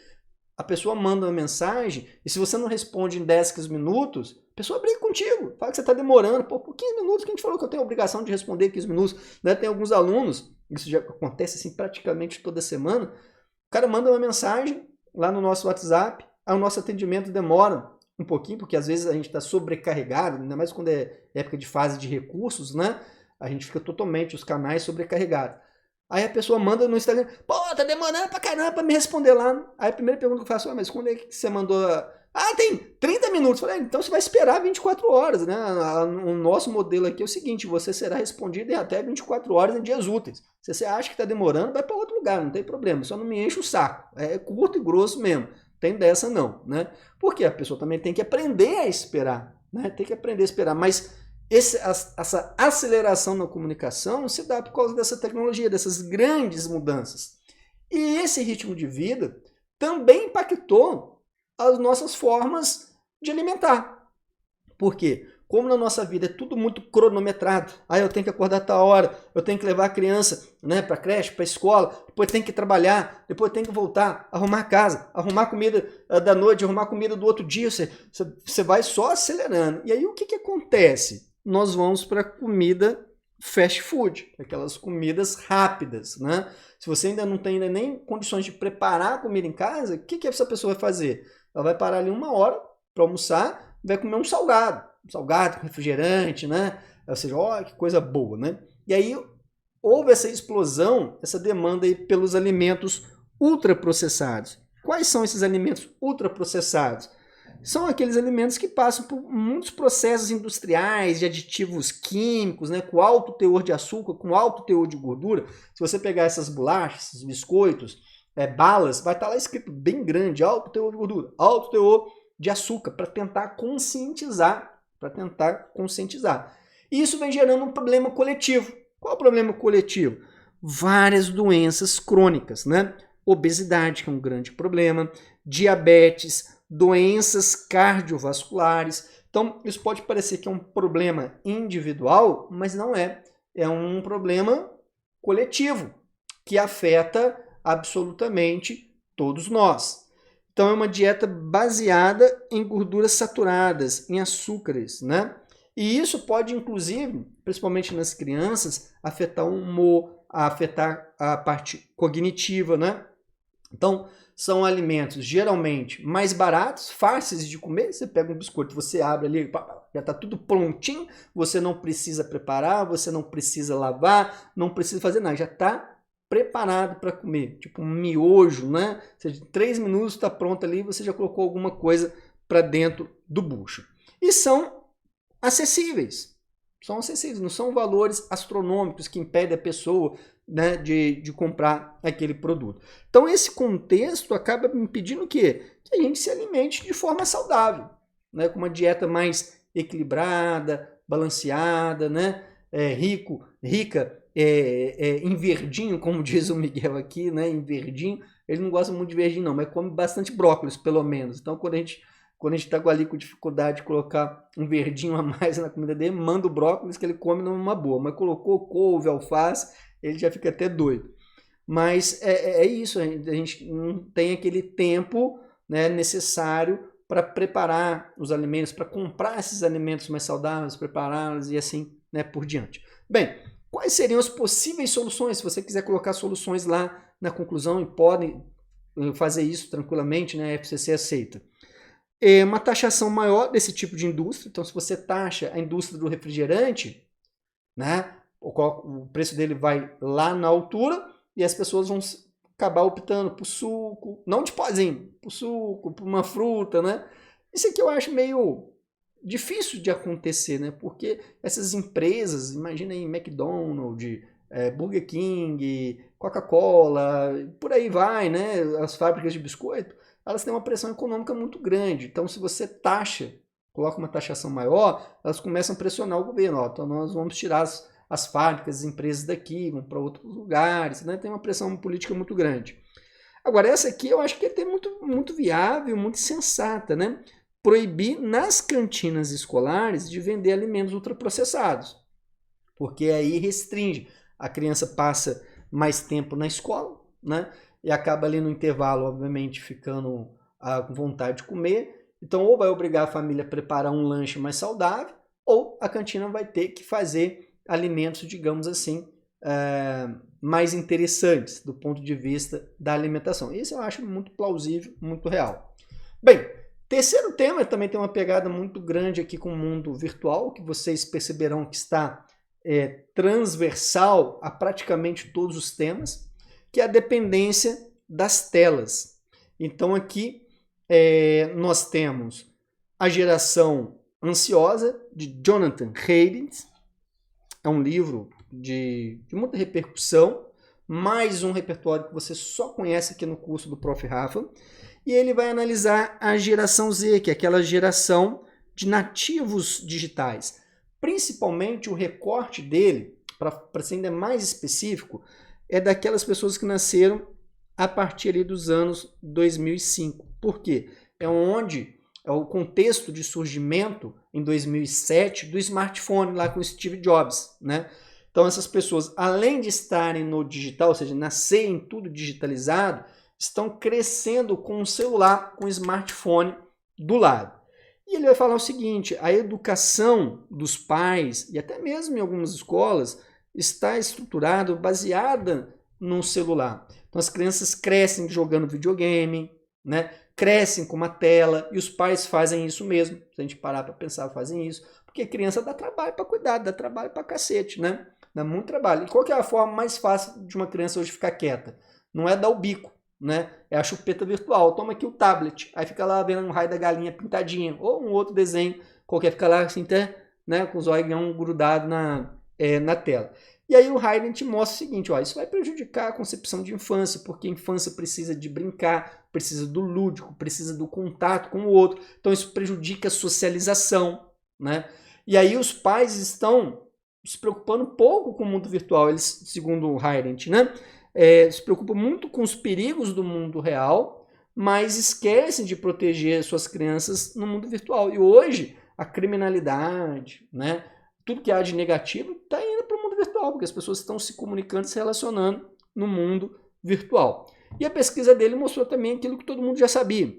A pessoa manda uma mensagem e se você não responde em 10, 15 minutos, a pessoa briga contigo, fala que você está demorando. Pô, por 15 minutos que a gente falou que eu tenho a obrigação de responder 15 minutos. Né? Tem alguns alunos, isso já acontece assim praticamente toda semana, o cara manda uma mensagem lá no nosso WhatsApp, aí o nosso atendimento demora um pouquinho, porque às vezes a gente está sobrecarregado, ainda mais quando é época de fase de recursos, né? A gente fica totalmente, os canais sobrecarregados. Aí a pessoa manda no Instagram, pô, tá demorando pra caramba pra me responder lá. Aí a primeira pergunta que eu faço, mas quando é que você mandou? Tem 30 minutos. Eu falei, então você vai esperar 24 horas, né? O nosso modelo aqui é o seguinte, você será respondido em até 24 horas em dias úteis. Se você acha que tá demorando, vai para outro lugar, não tem problema, só não me enche o saco. É curto e grosso mesmo, tem dessa não, né? Porque a pessoa também tem que aprender a esperar, né? Tem que aprender a esperar, mas essa aceleração na comunicação se dá por causa dessa tecnologia, dessas grandes mudanças. E esse ritmo de vida também impactou as nossas formas de alimentar. Por quê? Como na nossa vida é tudo muito cronometrado, eu tenho que acordar a tal hora, eu tenho que levar a criança, né, para a creche, para a escola, depois tenho que trabalhar, depois tenho que voltar, arrumar a casa, arrumar comida da noite, arrumar comida do outro dia, você vai só acelerando. E aí o que acontece? Nós vamos para comida fast food, aquelas comidas rápidas, né? Se você ainda não tem nem condições de preparar a comida em casa, o que essa pessoa vai fazer? Ela vai parar ali 1 hora para almoçar, vai comer um salgado com refrigerante, né? Ou seja, que coisa boa, né? E aí houve essa explosão, essa demanda aí pelos alimentos ultraprocessados. Quais são esses alimentos ultraprocessados? São aqueles alimentos que passam por muitos processos industriais, de aditivos químicos, né, com alto teor de açúcar, com alto teor de gordura. Se você pegar essas bolachas, esses biscoitos, balas, vai estar lá escrito bem grande, alto teor de gordura, alto teor de açúcar, para tentar conscientizar. E isso vem gerando um problema coletivo. Qual é o problema coletivo? Várias doenças crônicas, né? Obesidade, que é um grande problema, diabetes, doenças cardiovasculares. Então, isso pode parecer que é um problema individual, mas não é. É um problema coletivo, que afeta absolutamente todos nós. Então, é uma dieta baseada em gorduras saturadas, em açúcares, né? E isso pode, inclusive, principalmente nas crianças, afetar o humor, afetar a parte cognitiva, né? Então, são alimentos geralmente mais baratos, fáceis de comer. Você pega um biscoito, você abre ali, já está tudo prontinho, você não precisa preparar, você não precisa lavar, não precisa fazer nada, já está preparado para comer. Tipo um miojo, né? Ou seja, 3 minutos está pronto ali, você já colocou alguma coisa para dentro do bucho. E são acessíveis. São acessíveis, não são valores astronômicos que impedem a pessoa, né, de comprar aquele produto. Então esse contexto acaba impedindo o quê? Que a gente se alimente de forma saudável, né, com uma dieta mais equilibrada, balanceada, né, rica em verdinho, como diz o Miguel aqui, né, em verdinho. Ele não gosta muito de verdinho não, mas come bastante brócolis pelo menos. Então quando a gente está ali com dificuldade de colocar um verdinho a mais na comida dele, manda o brócolis que ele come numa boa. Mas colocou couve, alface, ele já fica até doido. Mas é isso, a gente não tem aquele tempo, né, necessário para preparar os alimentos, para comprar esses alimentos mais saudáveis, prepará-los e assim, né, por diante. Bem, quais seriam as possíveis soluções? Se você quiser colocar soluções lá na conclusão, e podem fazer isso tranquilamente, né, a FCC aceita. Uma taxação maior desse tipo de indústria. Então, se você taxa a indústria do refrigerante, né, o preço dele vai lá na altura e as pessoas vão acabar optando por suco, não de pozinho, por suco, por uma fruta, né? Isso aqui eu acho meio difícil de acontecer, né? Porque essas empresas, imagina aí McDonald's, Burger King, Coca-Cola, por aí vai, né? As fábricas de biscoito, elas têm uma pressão econômica muito grande. Então, se você coloca uma taxação maior, elas começam a pressionar o governo. Então, nós vamos tirar as fábricas, as empresas daqui, vão para outros lugares, né? Tem uma pressão política muito grande. Agora, essa aqui eu acho que é até muito, muito viável, muito sensata, né? Proibir nas cantinas escolares de vender alimentos ultraprocessados, porque aí restringe. A criança passa mais tempo na escola, né? E acaba ali no intervalo, obviamente, ficando com vontade de comer. Então, ou vai obrigar a família a preparar um lanche mais saudável, ou a cantina vai ter que fazer alimentos, digamos assim, mais interessantes do ponto de vista da alimentação. Isso eu acho muito plausível, muito real. Bem, terceiro tema também tem uma pegada muito grande aqui com o mundo virtual, que vocês perceberão que está transversal a praticamente todos os temas, que é a dependência das telas. Então aqui nós temos a geração ansiosa de Jonathan Haidt. É um livro de muita repercussão, mais um repertório que você só conhece aqui no curso do Prof. Rafa, e ele vai analisar a geração Z, que é aquela geração de nativos digitais. Principalmente o recorte dele, para ser ainda mais específico, é daquelas pessoas que nasceram a partir ali dos anos 2005. Por quê? É onde é o contexto de surgimento em 2007 do smartphone lá com Steve Jobs, né? Então essas pessoas, além de estarem no digital, ou seja, nascerem tudo digitalizado, estão crescendo com o celular, com o smartphone do lado. E ele vai falar o seguinte, a educação dos pais, e até mesmo em algumas escolas, está estruturada, baseada no celular. Então as crianças crescem jogando videogame, né? Crescem com uma tela, e os pais fazem isso mesmo. Se a gente parar para pensar, fazem isso. Porque a criança dá trabalho para cuidar, dá trabalho para cacete, né? Dá muito trabalho. E qual que é a forma mais fácil de uma criança hoje ficar quieta? Não é dar o bico, né? É a chupeta virtual. Toma aqui o tablet. Aí fica lá vendo um raio da galinha pintadinha. Ou um outro desenho qualquer. Fica lá assim, até, né, com os olhos grudados na tela. E aí o Hyland mostra o seguinte, ó, isso vai prejudicar a concepção de infância, porque a infância precisa de brincar, precisa do lúdico, precisa do contato com o outro. Então isso prejudica a socialização, né? E aí os pais estão se preocupando pouco com o mundo virtual, eles, segundo o Hyland, né? Se preocupam muito com os perigos do mundo real, mas esquecem de proteger suas crianças no mundo virtual. E hoje a criminalidade, né? Tudo que há de negativo está indo para o mundo virtual, porque as pessoas estão se comunicando, se relacionando no mundo virtual. E a pesquisa dele mostrou também aquilo que todo mundo já sabia,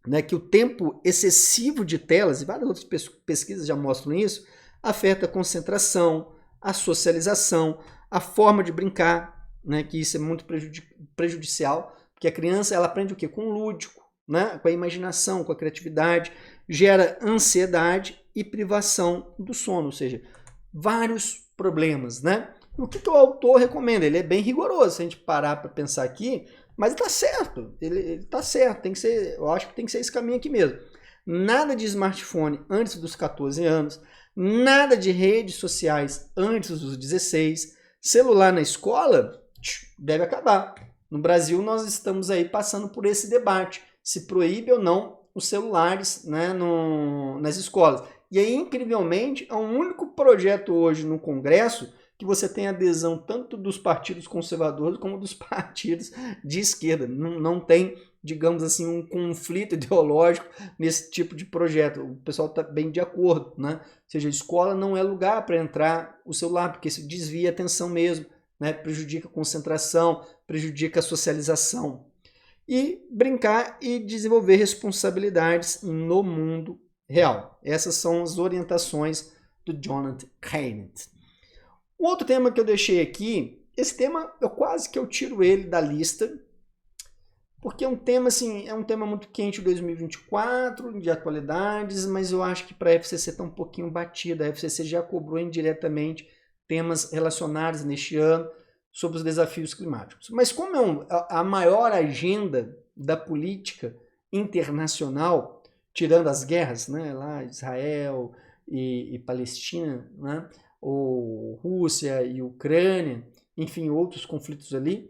né, que o tempo excessivo de telas, e várias outras pesquisas já mostram isso, afeta a concentração, a socialização, a forma de brincar, né, que isso é muito prejudicial, porque a criança ela aprende o quê? Com o lúdico, né, com a imaginação, com a criatividade, gera ansiedade e privação do sono, ou seja, vários problemas, né? O que o autor recomenda? Ele é bem rigoroso, se a gente parar para pensar aqui, mas está certo, ele está certo, tem que ser, eu acho que tem que ser esse caminho aqui mesmo. Nada de smartphone antes dos 14 anos, nada de redes sociais antes dos 16, celular na escola deve acabar. No Brasil nós estamos aí passando por esse debate, se proíbe ou não os celulares, né, nas escolas. E aí, incrivelmente, é um único projeto hoje no Congresso que você tem adesão tanto dos partidos conservadores como dos partidos de esquerda. Não tem, digamos assim, um conflito ideológico nesse tipo de projeto. O pessoal está bem de acordo, né? Ou seja, a escola não é lugar para entrar o celular, porque isso desvia a atenção mesmo, né? Prejudica a concentração, prejudica a socialização. E brincar e desenvolver responsabilidades no mundo real. Essas são as orientações do Jonathan Haidt. Um outro tema que eu deixei aqui, esse tema eu tiro ele da lista, porque é um tema assim, é um tema muito quente de 2024, de atualidades, mas eu acho que para a FCC está um pouquinho batida. A FCC já cobrou indiretamente temas relacionados neste ano sobre os desafios climáticos. Mas como é a maior agenda da política internacional, tirando as guerras, né, lá Israel e Palestina, né, ou Rússia e Ucrânia, enfim, outros conflitos ali,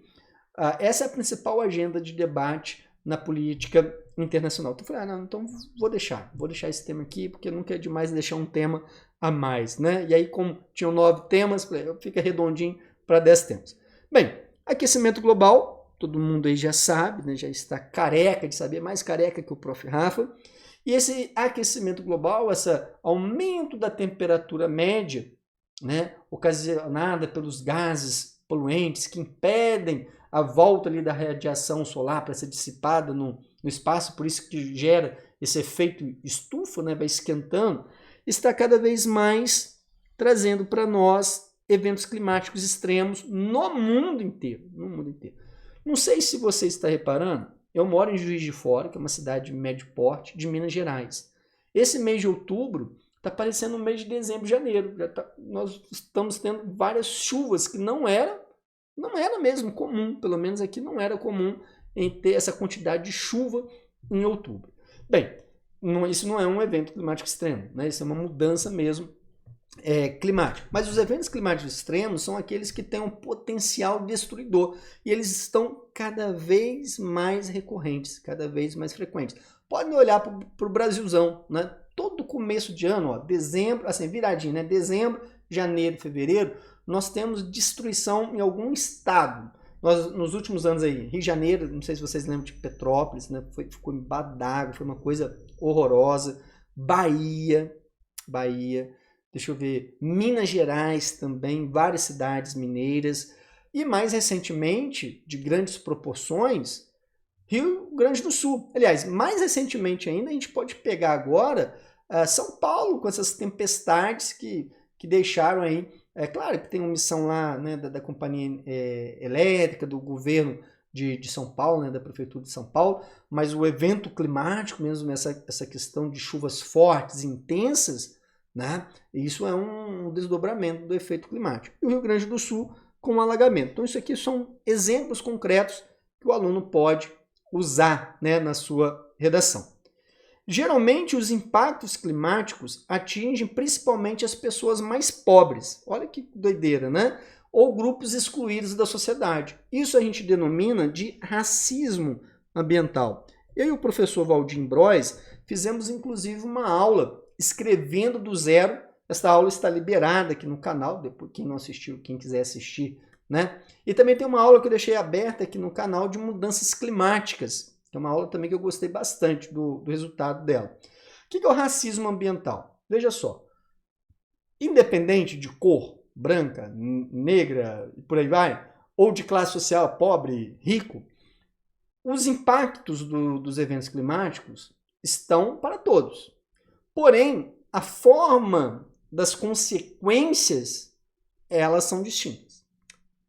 essa é a principal agenda de debate na política internacional. Então eu falei, então vou deixar esse tema aqui, porque nunca é demais deixar um tema a mais, né? E aí, como tinham 9 temas, fica redondinho para 10 temas. Bem, aquecimento global, todo mundo aí já sabe, né? Já está careca de saber, mais careca que o Prof. Rafa. E esse aquecimento global, esse aumento da temperatura média, né, ocasionada pelos gases poluentes que impedem a volta ali da radiação solar para ser dissipada no espaço, por isso que gera esse efeito estufa, né, vai esquentando, está cada vez mais trazendo para nós eventos climáticos extremos no mundo inteiro. Não sei se você está reparando, eu moro em Juiz de Fora, que é uma cidade de médio porte, de Minas Gerais. Esse mês de outubro está parecendo um mês de dezembro, janeiro. Nós estamos tendo várias chuvas que não era mesmo comum, pelo menos aqui não era comum em ter essa quantidade de chuva em outubro. Bem, isso não é um evento climático extremo, né? Isso é uma mudança mesmo climática. Mas os eventos climáticos extremos são aqueles que têm um potencial destruidor e eles estão cada vez mais recorrentes, cada vez mais frequentes. Podem olhar para o Brasilzão, né? todo começo de ano, ó, dezembro, assim, viradinho, né? Dezembro, janeiro, fevereiro, nós temos destruição em algum estado. Nós, nos últimos anos aí, Rio de Janeiro, não sei se vocês lembram de Petrópolis, né? Ficou embaixo d'água, foi uma coisa horrorosa. Bahia, deixa eu ver, Minas Gerais também, várias cidades mineiras. E mais recentemente, de grandes proporções, Rio Grande do Sul. Aliás, mais recentemente ainda, a gente pode pegar agora São Paulo, com essas tempestades que deixaram aí. É claro que tem uma missão lá, né, da companhia elétrica, do governo de São Paulo, né, da Prefeitura de São Paulo, mas o evento climático, mesmo essa questão de chuvas fortes, intensas, né, isso é um desdobramento do efeito climático. E o Rio Grande do Sul com alagamento. Então isso aqui são exemplos concretos que o aluno pode usar, né, na sua redação. Geralmente, os impactos climáticos atingem principalmente as pessoas mais pobres. Olha que doideira, né? Ou grupos excluídos da sociedade. Isso a gente denomina de racismo ambiental. Eu e o professor Valdir Bros fizemos, inclusive, uma aula escrevendo do zero. Essa aula está liberada aqui no canal, depois quem não assistiu, quem quiser assistir, né? E também tem uma aula que eu deixei aberta aqui no canal de mudanças climáticas. É uma aula também que eu gostei bastante do resultado dela. O que é o racismo ambiental? Veja só, independente de cor, branca, negra, por aí vai, ou de classe social, pobre, rico, os impactos dos eventos climáticos estão para todos. Porém, a forma das consequências, elas são distintas.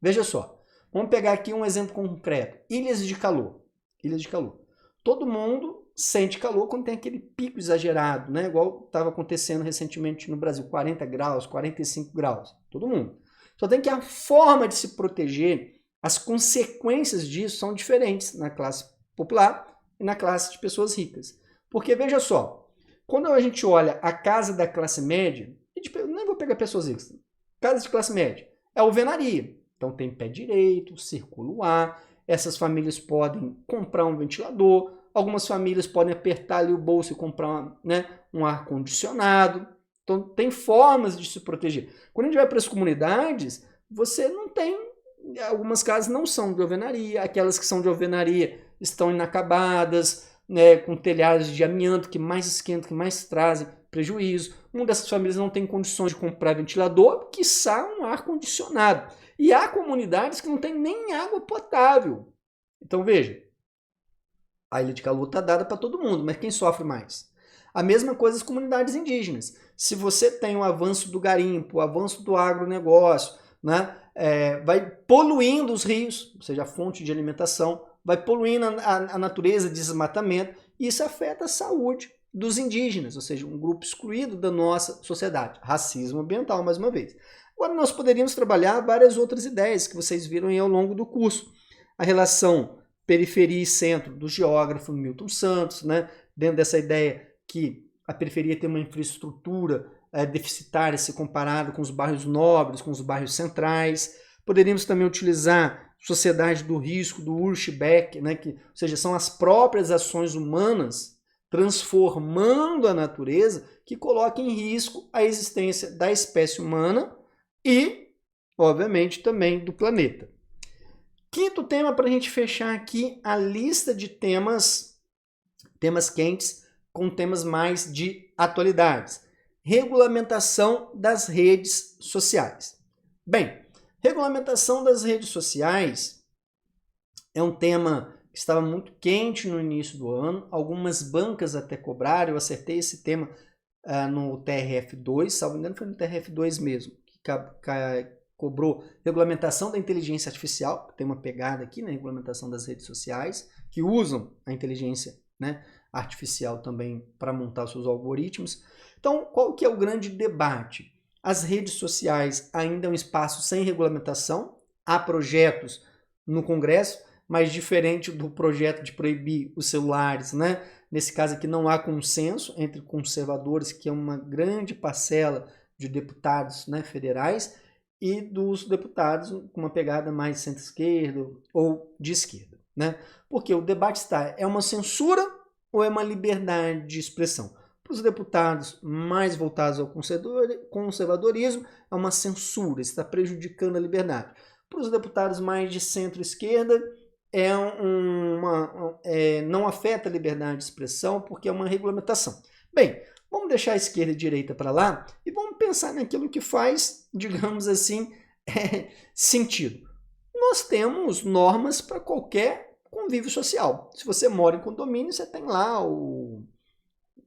Veja só, vamos pegar aqui um exemplo concreto. Ilhas de calor. Ilhas de calor. Todo mundo sente calor quando tem aquele pico exagerado, né? Igual estava acontecendo recentemente no Brasil, 40 graus, 45 graus. Todo mundo. Só tem que a forma de se proteger, as consequências disso são diferentes na classe popular e na classe de pessoas ricas. Porque, veja só, quando a gente olha a casa da classe média, nem vou pegar pessoas ricas, casa de classe média, é alvenaria. Então tem pé direito, circula o ar. Essas famílias podem comprar um ventilador, algumas famílias podem apertar ali o bolso e comprar um ar-condicionado. Então, tem formas de se proteger. Quando a gente vai para as comunidades, você não tem, algumas casas não são de alvenaria, aquelas que são de alvenaria estão inacabadas, né, com telhados de amianto que mais esquentam, que mais trazem prejuízo. Uma dessas famílias não tem condições de comprar ventilador, quiçá um ar-condicionado. E há comunidades que não têm nem água potável. Então veja, a Ilha de Calor está dada para todo mundo, mas quem sofre mais? A mesma coisa as comunidades indígenas. Se você tem o avanço do garimpo, o avanço do agronegócio, né, vai poluindo os rios, ou seja, a fonte de alimentação, vai poluindo a natureza, desmatamento, e isso afeta a saúde dos indígenas, ou seja, um grupo excluído da nossa sociedade. Racismo ambiental, mais uma vez. Agora, nós poderíamos trabalhar várias outras ideias que vocês viram aí ao longo do curso. A relação periferia e centro do geógrafo Milton Santos, né? Dentro dessa ideia que a periferia tem uma infraestrutura deficitária se comparado com os bairros nobres, com os bairros centrais. Poderíamos também utilizar sociedade do risco, do Urschbeck, né? Ou seja, são as próprias ações humanas transformando a natureza que coloca em risco a existência da espécie humana e, obviamente, também do planeta. Quinto tema para a gente fechar aqui a lista de temas quentes com temas mais de atualidades. Regulamentação das redes sociais. Bem, regulamentação das redes sociais é um tema que estava muito quente no início do ano. Algumas bancas até cobraram. Eu acertei esse tema no TRF2, salvo engano foi no TRF2 mesmo, que cobrou regulamentação da inteligência artificial, que tem uma pegada aqui na regulamentação das redes sociais, que usam a inteligência artificial também para montar seus algoritmos. Então, qual que é o grande debate? As redes sociais ainda é um espaço sem regulamentação, há projetos no Congresso, mas diferente do projeto de proibir os celulares, né? Nesse caso aqui não há consenso entre conservadores, que é uma grande parcela de deputados, né, federais, e dos deputados com uma pegada mais centro-esquerda ou de esquerda, né? Porque o debate está, é uma censura ou é uma liberdade de expressão? Para os deputados mais voltados ao conservadorismo, é uma censura, está prejudicando a liberdade. Para os deputados mais de centro-esquerda, não afeta a liberdade de expressão porque é uma regulamentação. Bem, vamos deixar a esquerda e a direita para lá e vamos pensar naquilo que faz, digamos assim, sentido. Nós temos normas para qualquer convívio social. Se você mora em condomínio, você tem lá o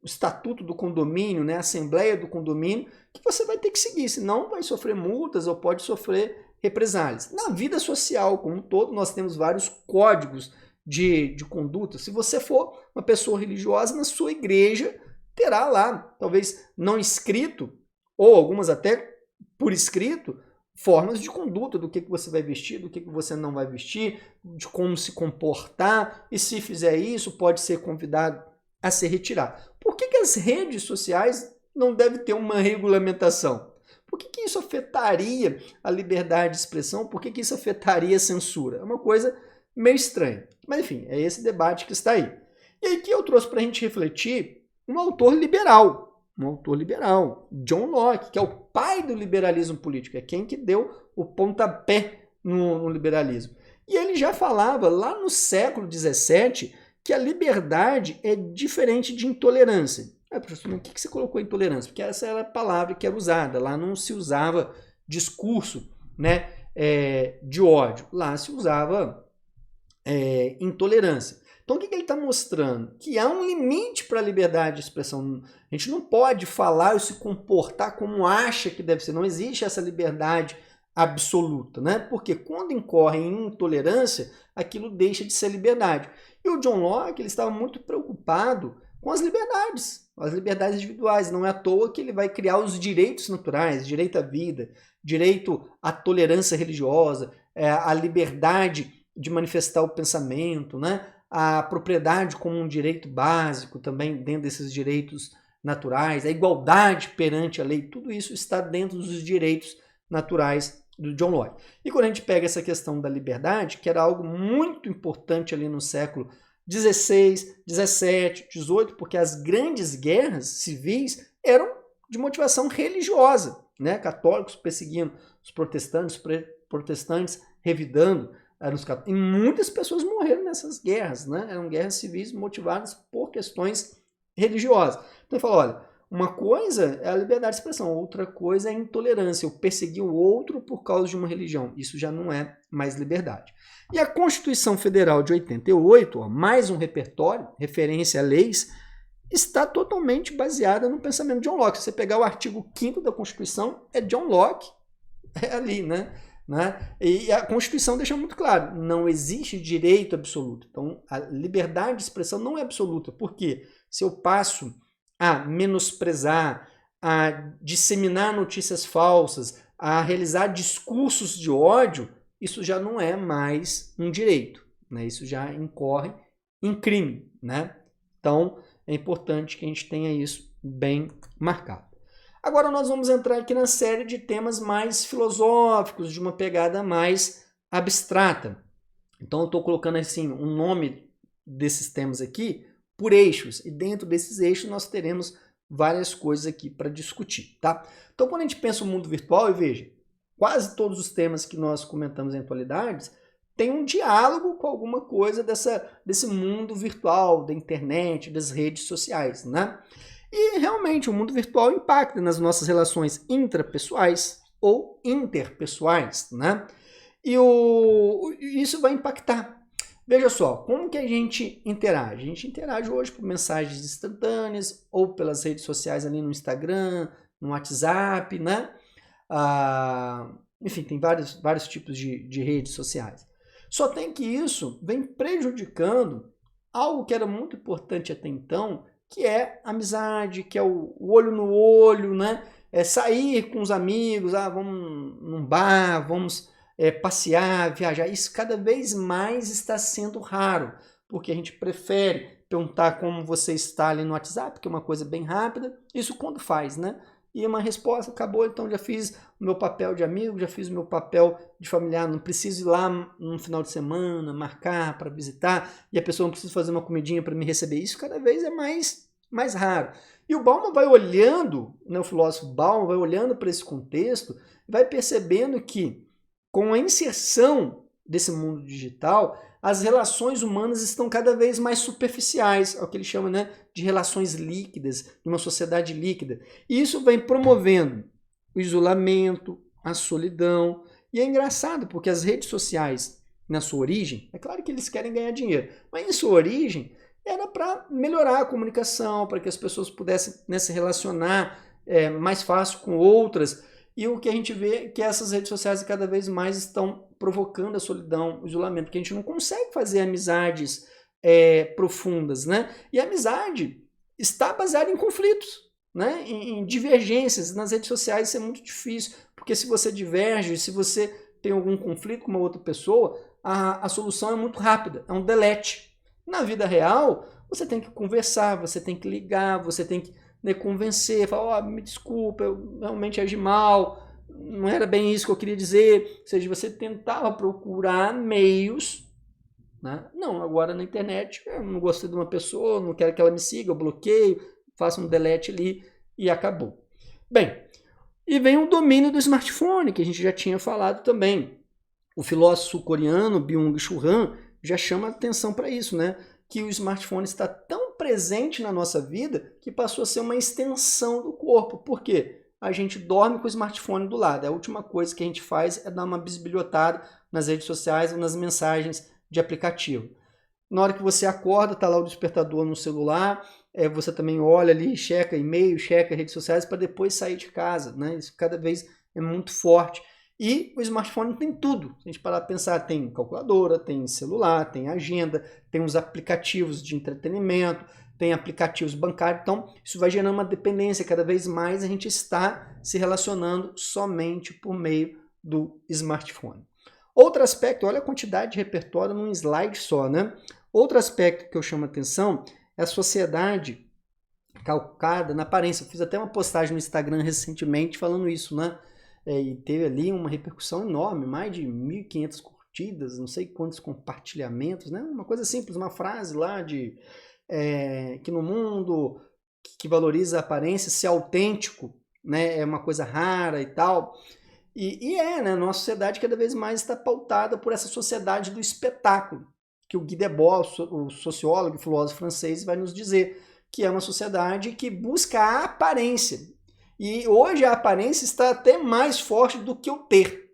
estatuto do condomínio, né, a assembleia do condomínio, que você vai ter que seguir, senão vai sofrer multas ou pode sofrer represálias. Na vida social como um todo, nós temos vários códigos de conduta. Se você for uma pessoa religiosa, na sua igreja terá lá, talvez não escrito, ou algumas até por escrito, formas de conduta do que você vai vestir, do que você não vai vestir, de como se comportar, e se fizer isso, pode ser convidado a se retirar. Por que as redes sociais não devem ter uma regulamentação? Por que isso afetaria a liberdade de expressão? Por que isso afetaria a censura? É uma coisa meio estranha. Mas enfim, é esse debate que está aí. E aí que eu trouxe para a gente refletir um autor liberal, John Locke, que é o pai do liberalismo político, é quem que deu o pontapé no liberalismo. E ele já falava lá no século XVII que a liberdade é diferente de intolerância. Professor, mas o que você colocou intolerância? Porque essa era a palavra que era usada. Lá não se usava discurso, né, de ódio. Lá se usava intolerância. Então o que ele está mostrando? Que há um limite para a liberdade de expressão. A gente não pode falar ou se comportar como acha que deve ser. Não existe essa liberdade absoluta, né? Porque quando incorre em intolerância, aquilo deixa de ser liberdade. E o John Locke ele estava muito preocupado com as liberdades individuais. Não é à toa que ele vai criar os direitos naturais, direito à vida, direito à tolerância religiosa, a liberdade de manifestar o pensamento, né? A propriedade como um direito básico também dentro desses direitos naturais, a igualdade perante a lei, tudo isso está dentro dos direitos naturais do John Locke. E quando a gente pega essa questão da liberdade, que era algo muito importante ali no século XVI, XVII, XVIII, porque as grandes guerras civis eram de motivação religiosa, né? Católicos perseguindo os protestantes revidando os católicos. E muitas pessoas morreram nessas guerras, né? Eram guerras civis motivadas por questões religiosas. Então ele falou, olha, uma coisa é a liberdade de expressão, outra coisa é a intolerância, eu perseguir o outro por causa de uma religião. Isso já não é mais liberdade. E a Constituição Federal de 88, mais um repertório, referência a leis, está totalmente baseada no pensamento de John Locke. Se você pegar o artigo 5º da Constituição, é John Locke, é ali, né? E a Constituição deixa muito claro, não existe direito absoluto. Então, a liberdade de expressão não é absoluta. Por quê? Se eu passo a menosprezar, a disseminar notícias falsas, a realizar discursos de ódio, isso já não é mais um direito, né? Isso já incorre em crime, né? Então, é importante que a gente tenha isso bem marcado. Agora nós vamos entrar aqui na série de temas mais filosóficos, de uma pegada mais abstrata. Então eu estou colocando assim um nome desses temas aqui por eixos, e dentro desses eixos nós teremos várias coisas aqui para discutir, tá? Então quando a gente pensa o mundo virtual, e veja, quase todos os temas que nós comentamos em atualidades têm um diálogo com alguma coisa desse mundo virtual, da internet, das redes sociais, né? E realmente o mundo virtual impacta nas nossas relações intrapessoais ou interpessoais, né? E isso vai impactar. Veja só, como que a gente interage? A gente interage hoje por mensagens instantâneas ou pelas redes sociais ali no Instagram, no WhatsApp, né? Enfim, tem vários tipos de redes sociais. Só tem que isso vem prejudicando algo que era muito importante até então, que é amizade, que é o olho no olho, né? É sair com os amigos, vamos num bar, vamos passear, viajar. Isso cada vez mais está sendo raro, porque a gente prefere perguntar como você está ali no WhatsApp, que é uma coisa bem rápida. Isso quando faz, né? E uma resposta, acabou, então já fiz o meu papel de amigo, já fiz o meu papel de familiar, não preciso ir lá no final de semana, marcar para visitar, e a pessoa não precisa fazer uma comidinha para me receber. Isso cada vez é mais mais raro. E o Bauman vai olhando, né, o filósofo Bauman vai olhando para esse contexto, vai percebendo que com a inserção desse mundo digital, as relações humanas estão cada vez mais superficiais, é o que ele chama, né, de relações líquidas, de uma sociedade líquida. E isso vem promovendo o isolamento, a solidão. E é engraçado, porque as redes sociais, na sua origem, é claro que eles querem ganhar dinheiro, mas em sua origem era para melhorar a comunicação, para que as pessoas pudessem, né, se relacionar mais fácil com outras. E o que a gente vê é que essas redes sociais cada vez mais estão provocando a solidão, o isolamento, porque a gente não consegue fazer amizades profundas, né? E a amizade está baseada em conflitos, né? Em divergências. Nas redes sociais isso é muito difícil, porque se você diverge, se você tem algum conflito com uma outra pessoa, a solução é muito rápida, é um delete. Na vida real, você tem que conversar, você tem que ligar, você tem que, né, convencer, falar, me desculpa, eu realmente agi mal, não era bem isso que eu queria dizer. Ou seja, você tentava procurar meios, né? Não, agora na internet, eu não gostei de uma pessoa, não quero que ela me siga, eu bloqueio, faço um delete ali e acabou. Bem, e vem o domínio do smartphone, que a gente já tinha falado também. O filósofo coreano Byung-Chul Han já chama atenção para isso, né? Que o smartphone está tão presente na nossa vida que passou a ser uma extensão do corpo. Por quê? A gente dorme com o smartphone do lado. A última coisa que a gente faz é dar uma bisbilhotada nas redes sociais ou nas mensagens de aplicativo. Na hora que você acorda, está lá o despertador no celular, você também olha ali, checa e-mail, checa redes sociais para depois sair de casa, né? Isso cada vez é muito forte. E o smartphone tem tudo. Se a gente parar para pensar, tem calculadora, tem celular, tem agenda, tem os aplicativos de entretenimento, tem aplicativos bancários. Então, isso vai gerando uma dependência. Cada vez mais a gente está se relacionando somente por meio do smartphone. Outro aspecto, olha a quantidade de repertório num slide só, né? Outro aspecto que eu chamo a atenção é a sociedade calcada na aparência. Eu fiz até uma postagem no Instagram recentemente falando isso, né? E teve ali uma repercussão enorme, mais de 1.500 curtidas, não sei quantos compartilhamentos, né? Uma coisa simples, uma frase lá de que no mundo que valoriza a aparência, ser autêntico, né, é uma coisa rara e tal. Né? Nossa sociedade cada vez mais está pautada por essa sociedade do espetáculo, que o Guy Debord, o sociólogo e filósofo francês, vai nos dizer, que é uma sociedade que busca a aparência. E hoje a aparência está até mais forte do que o ter.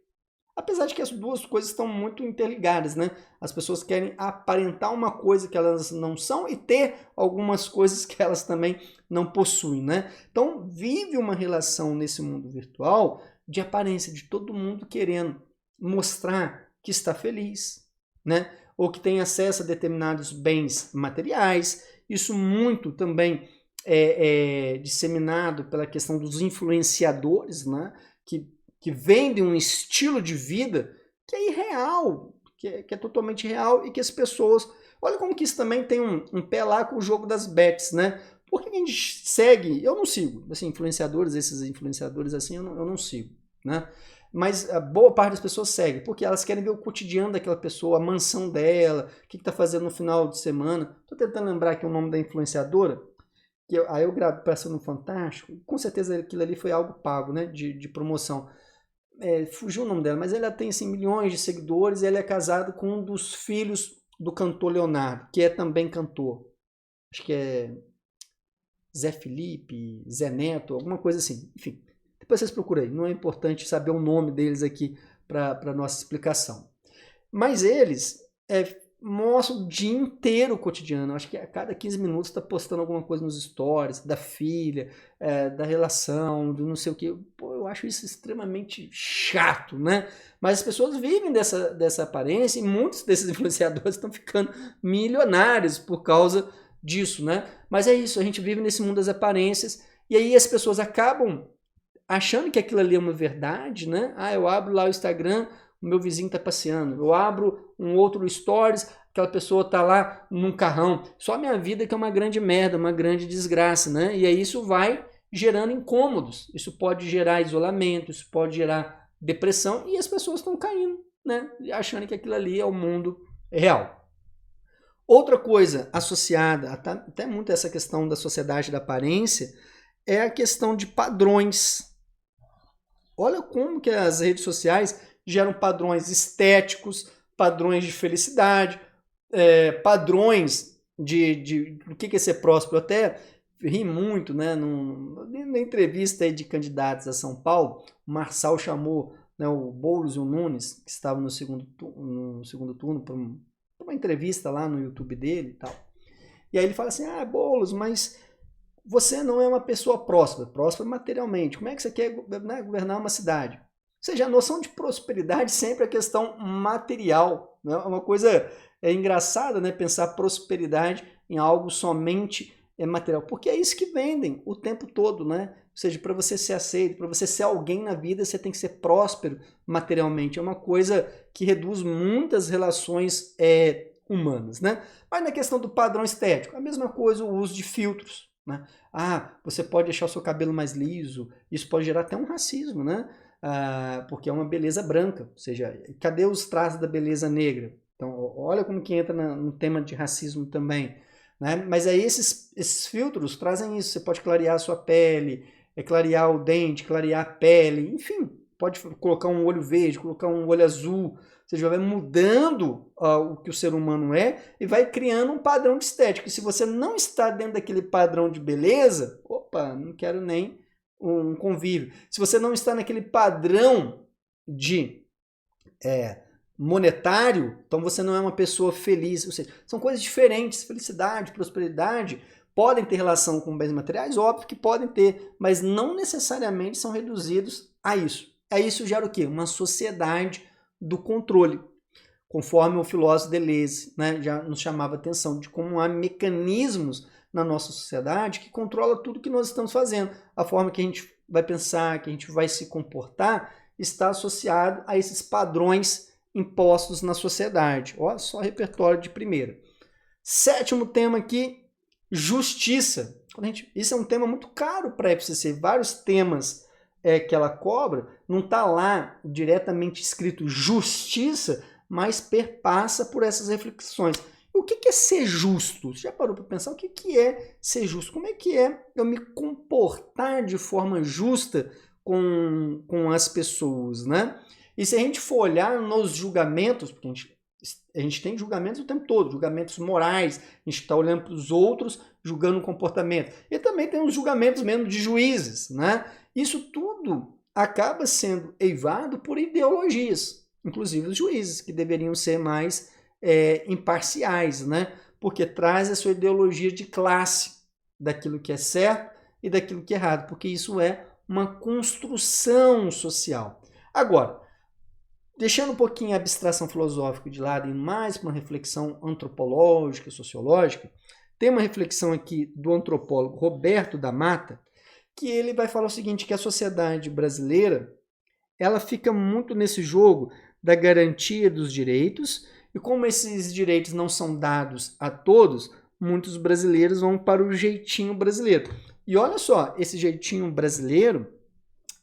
Apesar de que as duas coisas estão muito interligadas, né? As pessoas querem aparentar uma coisa que elas não são e ter algumas coisas que elas também não possuem, né? Então vive uma relação nesse mundo virtual de aparência, de todo mundo querendo mostrar que está feliz, né? Ou que tem acesso a determinados bens materiais. Isso muito também é disseminado pela questão dos influenciadores, né? Que vendem um estilo de vida que é irreal, que é totalmente real e que as pessoas... Olha como que isso também tem um pé lá com o jogo das bets, né? Por que a gente segue? Eu não sigo, assim, esses influenciadores assim, eu não sigo, né? Mas a boa parte das pessoas segue, porque elas querem ver o cotidiano daquela pessoa, a mansão dela, o que está fazendo no final de semana. Estou tentando lembrar aqui o nome da influenciadora, que aí eu gravo peça no Fantástico, com certeza aquilo ali foi algo pago, né, de promoção. Fugiu o nome dela, mas ela tem assim, milhões de seguidores e ela é casada com um dos filhos do cantor Leonardo, que é também cantor. Acho que é Zé Felipe, Zé Neto, alguma coisa assim. Enfim, depois vocês procurem. Não é importante saber o nome deles aqui para a nossa explicação. Mas eles mostram o dia inteiro o cotidiano. Acho que a cada 15 minutos está postando alguma coisa nos stories, da filha, da relação, do não sei o quê. Pô, eu acho isso extremamente chato, né? Mas as pessoas vivem dessa aparência e muitos desses influenciadores estão ficando milionários por causa disso, né? Mas é isso, a gente vive nesse mundo das aparências e aí as pessoas acabam achando que aquilo ali é uma verdade, né? Eu abro lá o Instagram, o meu vizinho está passeando. Eu abro um outro stories, aquela pessoa está lá num carrão. Só a minha vida que é uma grande merda, uma grande desgraça, né? E aí isso vai gerando incômodos. Isso pode gerar isolamento, isso pode gerar depressão e as pessoas estão caindo, né? Achando que aquilo ali é o mundo real. Outra coisa associada, até muito essa questão da sociedade da aparência, é a questão de padrões. Olha como que as redes sociais geram padrões estéticos, padrões de felicidade, padrões do que é ser próspero. Eu até ri muito, né, na entrevista aí de candidatos a São Paulo, o Marçal chamou, né, o Boulos e o Nunes, que estavam no segundo turno, para uma entrevista lá no YouTube dele e tal. E aí ele fala assim, Boulos, mas você não é uma pessoa próspera materialmente. Como é que você quer, né, governar uma cidade? Ou seja, a noção de prosperidade sempre é questão material. Né? É uma coisa engraçada, né, pensar prosperidade em algo somente material. Porque é isso que vendem o tempo todo. Né? Ou seja, para você ser aceito, para você ser alguém na vida, você tem que ser próspero materialmente. É uma coisa que reduz muitas relações humanas. Né? Mas na questão do padrão estético, a mesma coisa, o uso de filtros. Né? Você pode deixar o seu cabelo mais liso, isso pode gerar até um racismo, né? Porque é uma beleza branca, ou seja, cadê os traços da beleza negra? Então, olha como que entra no tema de racismo também. Né? Mas aí esses filtros trazem isso, você pode clarear a sua pele, clarear o dente, clarear a pele, enfim, pode colocar um olho verde, colocar um olho azul, ou seja, vai mudando o que o ser humano é e vai criando um padrão de estética. E se você não está dentro daquele padrão de beleza, não quero nem um convívio. Se você não está naquele padrão de monetário, então você não é uma pessoa feliz. Ou seja, são coisas diferentes. Felicidade, prosperidade podem ter relação com bens materiais, óbvio que podem ter, mas não necessariamente são reduzidos a isso. Isso gera o quê? Uma sociedade do controle, conforme o filósofo Deleuze, né, já nos chamava a atenção de como há mecanismos na nossa sociedade que controla tudo que nós estamos fazendo. A forma que a gente vai pensar, que a gente vai se comportar, está associado a esses padrões impostos na sociedade. Olha só repertório de primeira. 7º tema aqui, justiça. Isso é um tema muito caro para a FCC. Vários temas que ela cobra, não está lá diretamente escrito justiça, mas perpassa por essas reflexões. E o que é ser justo? Você já parou para pensar o que é ser justo? Como é que é eu me comportar de forma justa com as pessoas, né? E se a gente for olhar nos julgamentos, porque a gente tem julgamentos o tempo todo, julgamentos morais, a gente está olhando para os outros, julgando o comportamento. E também tem os julgamentos mesmo de juízes, né? Isso tudo acaba sendo eivado por ideologias, inclusive os juízes, que deveriam ser mais imparciais, né? Porque traz a sua ideologia de classe, daquilo que é certo e daquilo que é errado, porque isso é uma construção social. Agora, deixando um pouquinho a abstração filosófica de lado e mais para uma reflexão antropológica, sociológica, tem uma reflexão aqui do antropólogo Roberto da Mata, que ele vai falar o seguinte, que a sociedade brasileira ela fica muito nesse jogo da garantia dos direitos, e como esses direitos não são dados a todos, muitos brasileiros vão para o jeitinho brasileiro. E olha só, esse jeitinho brasileiro,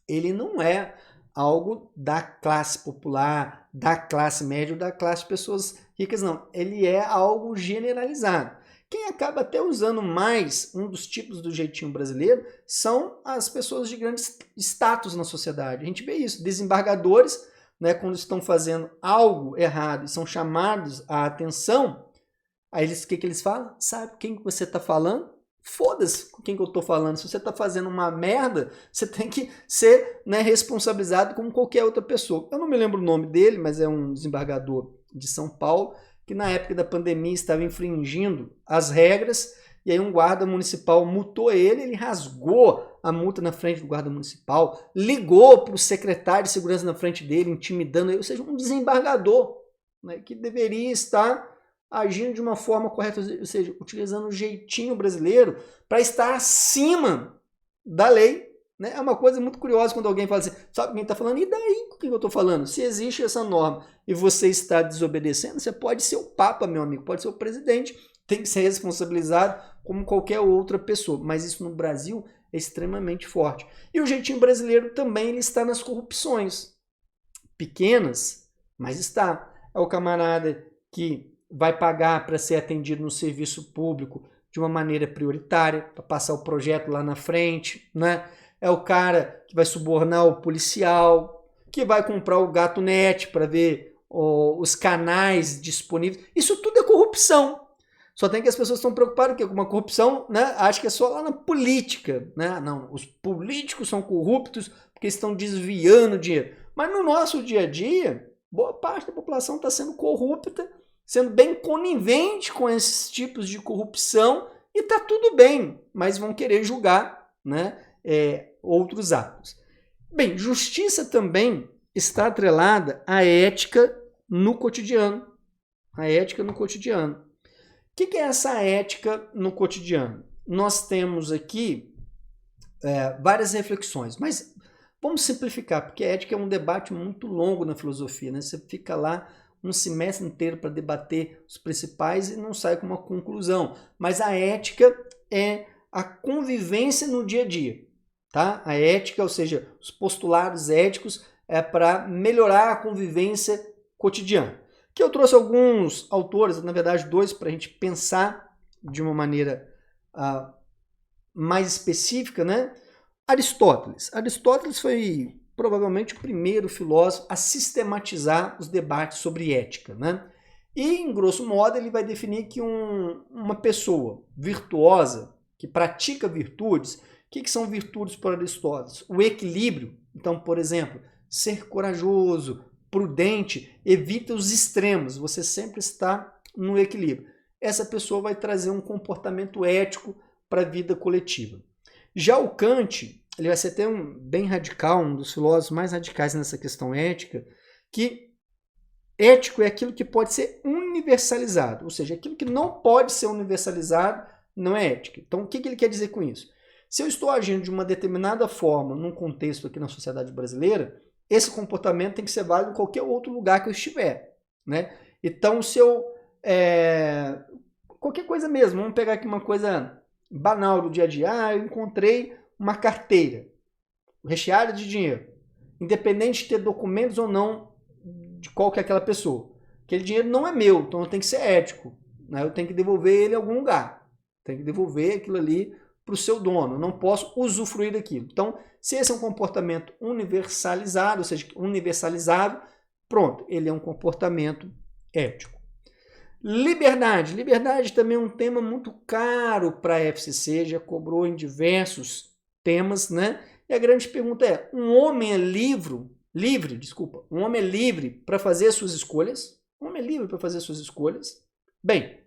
ele não é algo da classe popular, da classe média ou da classe de pessoas ricas, não. Ele é algo generalizado. Quem acaba até usando mais um dos tipos do jeitinho brasileiro são as pessoas de grande status na sociedade. A gente vê isso, desembargadores, né, quando estão fazendo algo errado e são chamados à atenção, aí o que eles falam? Sabe quem que você está falando? Foda-se com quem que eu estou falando. Se você está fazendo uma merda, você tem que ser, né, responsabilizado como qualquer outra pessoa. Eu não me lembro o nome dele, mas é um desembargador de São Paulo, que na época da pandemia estava infringindo as regras, e aí um guarda municipal multou ele rasgou a multa na frente do guarda municipal, ligou para o secretário de segurança na frente dele, intimidando ele, ou seja, um desembargador, né, que deveria estar agindo de uma forma correta, ou seja, utilizando o jeitinho brasileiro para estar acima da lei. Né? É uma coisa muito curiosa quando alguém fala assim, sabe quem está falando? E daí com quem eu estou falando? Se existe essa norma e você está desobedecendo, você pode ser o Papa, meu amigo, pode ser o presidente, tem que ser responsabilizado como qualquer outra pessoa. Mas isso no Brasil é extremamente forte. E o jeitinho brasileiro também ele está nas corrupções. Pequenas, mas está. É o camarada que vai pagar para ser atendido no serviço público de uma maneira prioritária, para passar o projeto lá na frente, né? É o cara que vai subornar o policial, que vai comprar o gato net para ver os canais disponíveis. Isso tudo é corrupção. Só tem que as pessoas estão preocupadas com uma corrupção, né? Acho que é só lá na política, né? Não, os políticos são corruptos porque estão desviando dinheiro. Mas no nosso dia a dia, boa parte da população está sendo corrupta, sendo bem conivente com esses tipos de corrupção, e está tudo bem, mas vão querer julgar, né, outros atos. Bem, justiça também está atrelada à ética no cotidiano. A ética no cotidiano. O que é essa ética no cotidiano? Nós temos aqui várias reflexões, mas vamos simplificar, porque a ética é um debate muito longo na filosofia, né? Você fica lá um semestre inteiro para debater os principais e não sai com uma conclusão. Mas a ética é a convivência no dia a dia. Tá? A ética, ou seja, os postulados éticos, é para melhorar a convivência cotidiana. Que eu trouxe alguns autores, na verdade 2, para a gente pensar de uma maneira mais específica, né? Aristóteles. Aristóteles foi provavelmente o primeiro filósofo a sistematizar os debates sobre ética, né? E, em grosso modo, ele vai definir que uma pessoa virtuosa, que pratica virtudes, o que são virtudes para Aristóteles? O equilíbrio. Então, por exemplo, ser corajoso, prudente, evita os extremos, você sempre está no equilíbrio. Essa pessoa vai trazer um comportamento ético para a vida coletiva. Já o Kant, ele vai ser até bem radical, um dos filósofos mais radicais nessa questão ética, que ético é aquilo que pode ser universalizado, ou seja, aquilo que não pode ser universalizado não é ética. Então, o que ele quer dizer com isso? Se eu estou agindo de uma determinada forma num contexto aqui na sociedade brasileira, esse comportamento tem que ser válido em qualquer outro lugar que eu estiver, né? Então, se eu... qualquer coisa mesmo, vamos pegar aqui uma coisa banal do dia a dia. Eu encontrei uma carteira recheada de dinheiro, independente de ter documentos ou não de qual que é aquela pessoa. Aquele dinheiro não é meu, então eu tenho que ser ético, né? Eu tenho que devolver ele em algum lugar. Tenho que devolver aquilo ali para o seu dono. Eu não posso usufruir daquilo. Então, se esse é um comportamento universalizado, ou seja, universalizado, pronto, ele é um comportamento ético. Liberdade. Liberdade também é um tema muito caro para a FCC, já cobrou em diversos temas, né? E a grande pergunta é, um homem é livre para fazer suas escolhas? Um homem é livre para fazer suas escolhas? Bem,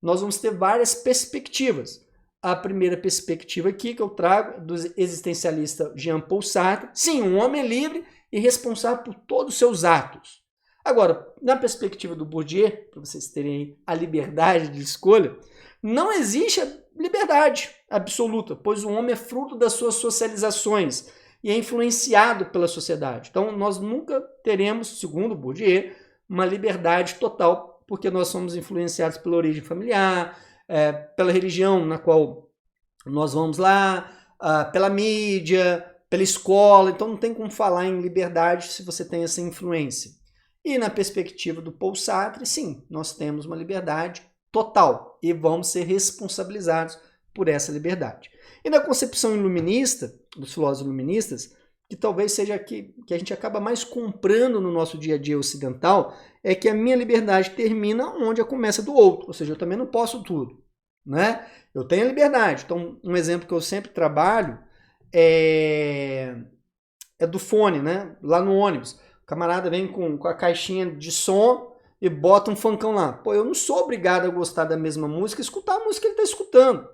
nós vamos ter várias perspectivas. A primeira perspectiva aqui que eu trago do existencialista Jean-Paul Sartre. Sim, um homem é livre e responsável por todos os seus atos. Agora, na perspectiva do Bourdieu, para vocês terem a liberdade de escolha, não existe a liberdade absoluta, pois o homem é fruto das suas socializações e é influenciado pela sociedade. Então, nós nunca teremos, segundo Bourdieu, uma liberdade total, porque nós somos influenciados pela origem familiar, pela religião na qual nós vamos lá, pela mídia, pela escola. Então, não tem como falar em liberdade se você tem essa influência. E na perspectiva do Paul Sartre, sim, nós temos uma liberdade total e vamos ser responsabilizados por essa liberdade. E na concepção iluminista, dos filósofos iluministas, que talvez seja que a gente acaba mais comprando no nosso dia a dia ocidental, é que a minha liberdade termina onde começa do outro, ou seja, eu também não posso tudo, né? Eu tenho a liberdade. Então, um exemplo que eu sempre trabalho é do fone, né? Lá no ônibus. O camarada vem com a caixinha de som e bota um funkão lá. Pô, eu não sou obrigado a gostar da mesma música e escutar a música que ele está escutando.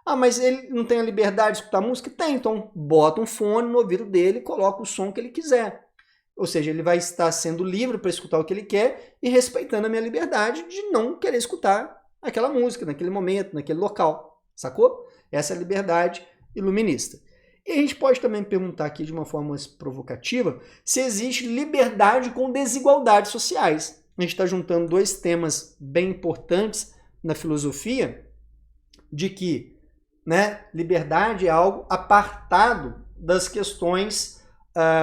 Ah, mas ele não tem a liberdade de escutar música? Tem, então bota um fone no ouvido dele e coloca o som que ele quiser. Ou seja, ele vai estar sendo livre para escutar o que ele quer e respeitando a minha liberdade de não querer escutar aquela música, naquele momento, naquele local. Sacou? Essa é a liberdade iluminista. E a gente pode também perguntar aqui de uma forma mais provocativa se existe liberdade com desigualdades sociais. A gente está juntando dois temas bem importantes na filosofia, de que, né, liberdade é algo apartado das questões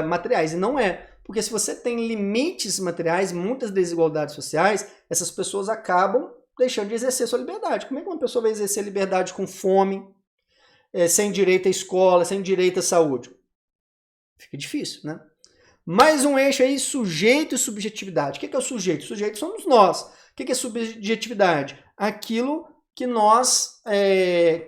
materiais. E não é. Porque se você tem limites materiais, muitas desigualdades sociais, essas pessoas acabam deixando de exercer sua liberdade. Como é que uma pessoa vai exercer liberdade com fome, sem direito à escola, sem direito à saúde? Fica difícil, né? Mais um eixo aí, sujeito e subjetividade. O que é o sujeito? O sujeito somos nós. O que é subjetividade? Aquilo que nós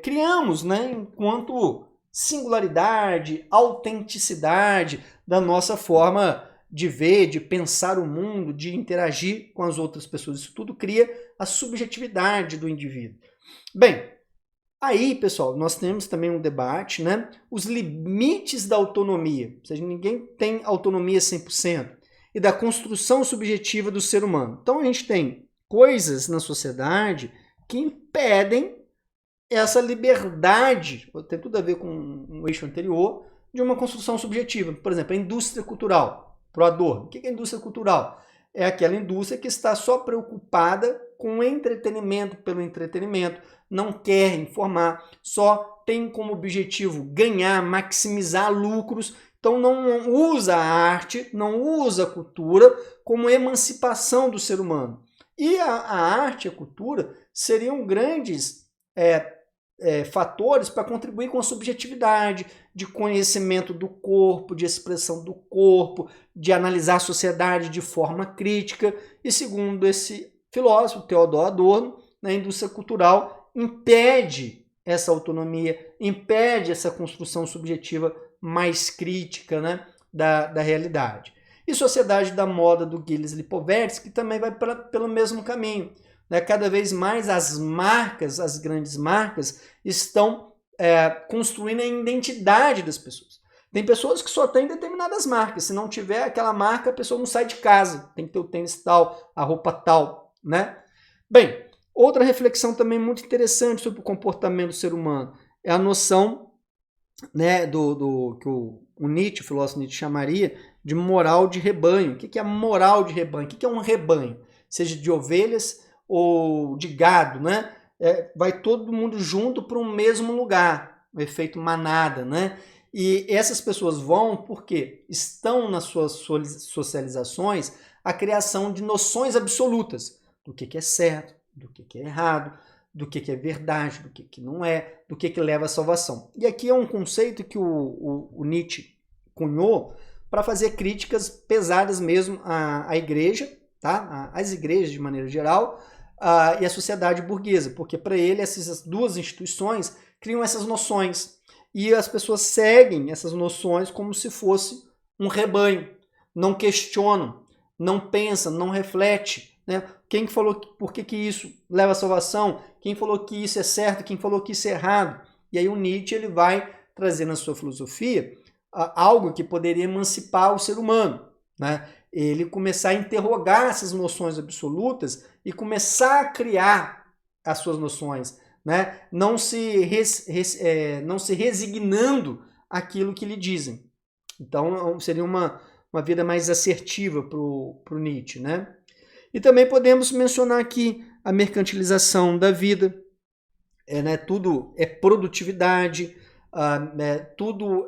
criamos, né, enquanto singularidade, autenticidade da nossa forma de ver, de pensar o mundo, de interagir com as outras pessoas. Isso tudo cria a subjetividade do indivíduo. Bem, aí, pessoal, nós temos também um debate, né? Os limites da autonomia, ou seja, ninguém tem autonomia 100%, e da construção subjetiva do ser humano. Então a gente tem coisas na sociedade que impedem essa liberdade, tem tudo a ver com um eixo anterior, de uma construção subjetiva. Por exemplo, a indústria cultural, pro Adorno. O que é a indústria cultural? É aquela indústria que está só preocupada com o entretenimento pelo entretenimento, não quer informar, só tem como objetivo ganhar, maximizar lucros, então não usa a arte, não usa a cultura como emancipação do ser humano. E a arte e a cultura seriam grandes fatores para contribuir com a subjetividade, de conhecimento do corpo, de expressão do corpo, de analisar a sociedade de forma crítica. E segundo esse filósofo, Theodor Adorno, a indústria cultural impede essa autonomia, impede essa construção subjetiva mais crítica, né, da realidade. E Sociedade da Moda, do Gilles Lipovetsky, também vai pelo mesmo caminho. Né? Cada vez mais as marcas, as grandes marcas, estão construindo a identidade das pessoas. Tem pessoas que só têm determinadas marcas. Se não tiver aquela marca, a pessoa não sai de casa. Tem que ter o tênis tal, a roupa tal. Né? Bem, outra reflexão também muito interessante sobre o comportamento do ser humano é a noção, né, que o Nietzsche, o filósofo Nietzsche, chamaria de moral de rebanho. O que é a moral de rebanho? O que é um rebanho? Seja de ovelhas ou de gado, né? Vai todo mundo junto para um mesmo lugar, o efeito manada, né? E essas pessoas vão porque estão nas suas socializações a criação de noções absolutas do que é certo, do que é errado, do que é verdade, do que não é, do que leva à salvação. E aqui é um conceito que o Nietzsche cunhou para fazer críticas pesadas mesmo à igreja, tá? Às igrejas de maneira geral, e à sociedade burguesa, porque para ele essas duas instituições criam essas noções e as pessoas seguem essas noções como se fosse um rebanho, não questionam, não pensam, não refletem. Né? Quem falou por que isso leva à salvação? Quem falou que isso é certo? Quem falou que isso é errado? E aí o Nietzsche ele vai trazer na sua filosofia algo que poderia emancipar o ser humano. Né? Ele começar a interrogar essas noções absolutas e começar a criar as suas noções. Né? Não se resignando àquilo que lhe dizem. Então seria uma vida mais assertiva para o Nietzsche. Né? E também podemos mencionar aqui a mercantilização da vida, né? Tudo é produtividade, tudo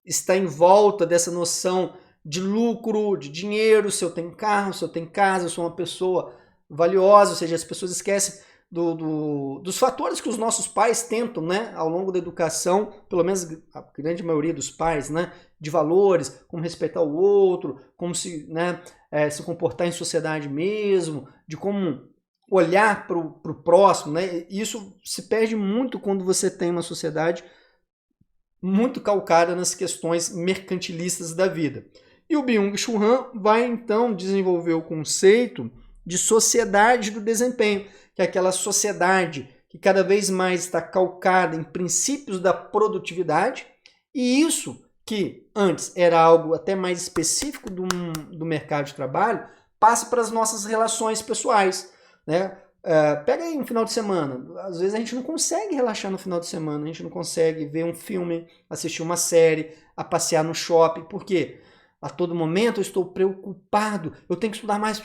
está em volta dessa noção de lucro, de dinheiro, se eu tenho carro, se eu tenho casa, eu sou uma pessoa valiosa, ou seja, as pessoas esquecem dos fatores que os nossos pais tentam, né, ao longo da educação, pelo menos a grande maioria dos pais, né, de valores, como respeitar o outro, como se comportar em sociedade mesmo, de como olhar para o próximo. Né? Isso se perde muito quando você tem uma sociedade muito calcada nas questões mercantilistas da vida. E o Byung-Chul Han vai então desenvolver o conceito de sociedade do desempenho, que é aquela sociedade que cada vez mais está calcada em princípios da produtividade, e isso que antes era algo até mais específico do mercado de trabalho, passa para as nossas relações pessoais. Né? Pega aí um final de semana, às vezes a gente não consegue relaxar no final de semana, a gente não consegue ver um filme, assistir uma série, a passear no shopping, por quê? A todo momento eu estou preocupado, eu tenho que estudar mais,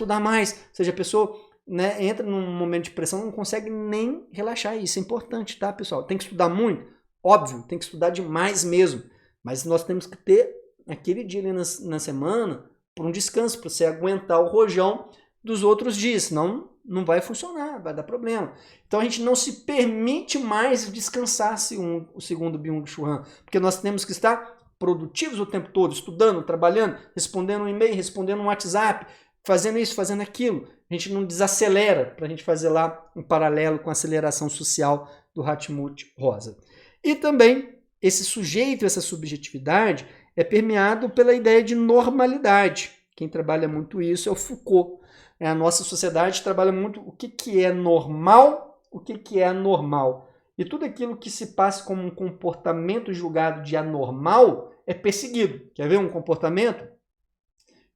ou seja, a pessoa, né, entra num momento de pressão, não consegue nem relaxar, isso é importante, tá, pessoal? Tem que estudar muito? Óbvio, tem que estudar demais mesmo, mas nós temos que ter aquele dia ali na semana por um descanso, para você aguentar o rojão dos outros dias, senão não vai funcionar, vai dar problema. Então a gente não se permite mais descansar, segundo o Byung-Chul Han, porque nós temos que estar produtivos o tempo todo, estudando, trabalhando, respondendo um e-mail, respondendo um WhatsApp, fazendo isso, fazendo aquilo. A gente não desacelera para a gente fazer lá um paralelo com a aceleração social do Hartmut Rosa. E também esse sujeito, essa subjetividade é permeado pela ideia de normalidade. Quem trabalha muito isso é o Foucault. A nossa sociedade trabalha muito o que é normal, o que é anormal. E tudo aquilo que se passa como um comportamento julgado de anormal é perseguido. Quer ver um comportamento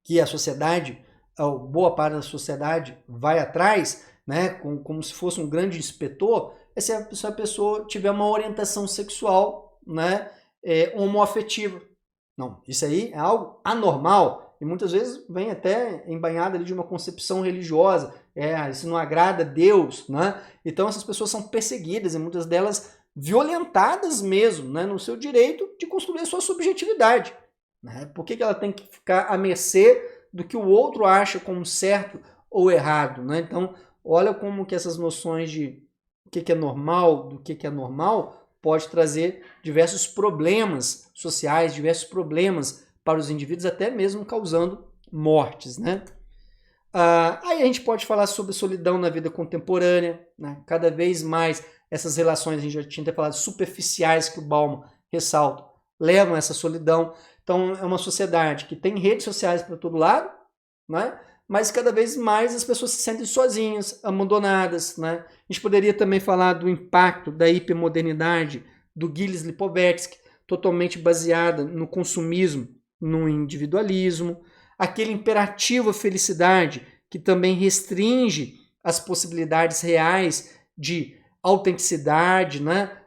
que a sociedade, boa parte da sociedade vai atrás, né, como se fosse um grande inspetor, é se a pessoa tiver uma orientação sexual, né, homoafetiva. Não, isso aí é algo anormal e muitas vezes vem até embanhado ali de uma concepção religiosa. Isso não agrada a Deus, né? Então essas pessoas são perseguidas e muitas delas violentadas mesmo, né, no seu direito de construir a sua subjetividade. Né? Por que ela tem que ficar à mercê do que o outro acha como certo ou errado? Né? Então, olha como que essas noções de o que é normal, do que é anormal, pode trazer diversos problemas sociais, diversos problemas para os indivíduos, até mesmo causando mortes. Né? Aí a gente pode falar sobre solidão na vida contemporânea, né? Cada vez mais essas relações, a gente já tinha até falado, superficiais que o Bauman ressalta, levam a essa solidão. Então é uma sociedade que tem redes sociais para todo lado, né? Mas cada vez mais as pessoas se sentem sozinhas, abandonadas. Né? A gente poderia também falar do impacto da hipermodernidade do Gilles Lipovetsky, totalmente baseada no consumismo, no individualismo, aquele imperativo à felicidade que também restringe as possibilidades reais de autenticidade, né,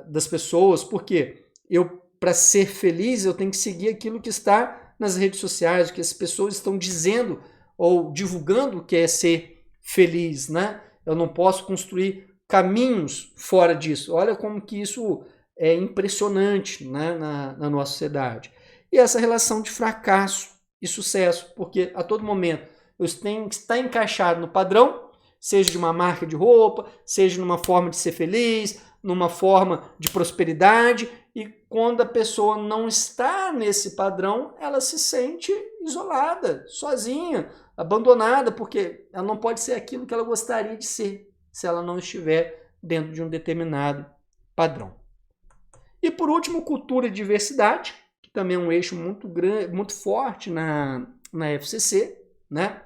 das pessoas, porque para ser feliz eu tenho que seguir aquilo que está nas redes sociais, o que as pessoas estão dizendo ou divulgando o que é ser feliz, né? Eu não posso construir caminhos fora disso. Olha como que isso é impressionante, né, na nossa sociedade. E essa relação de fracasso e sucesso, porque a todo momento eu tenho que estar encaixado no padrão, seja de uma marca de roupa, seja numa forma de ser feliz, numa forma de prosperidade, e quando a pessoa não está nesse padrão, ela se sente isolada, sozinha, abandonada, porque ela não pode ser aquilo que ela gostaria de ser, se ela não estiver dentro de um determinado padrão. E por último, cultura e diversidade, que também é um eixo muito grande, muito forte na FCC, né?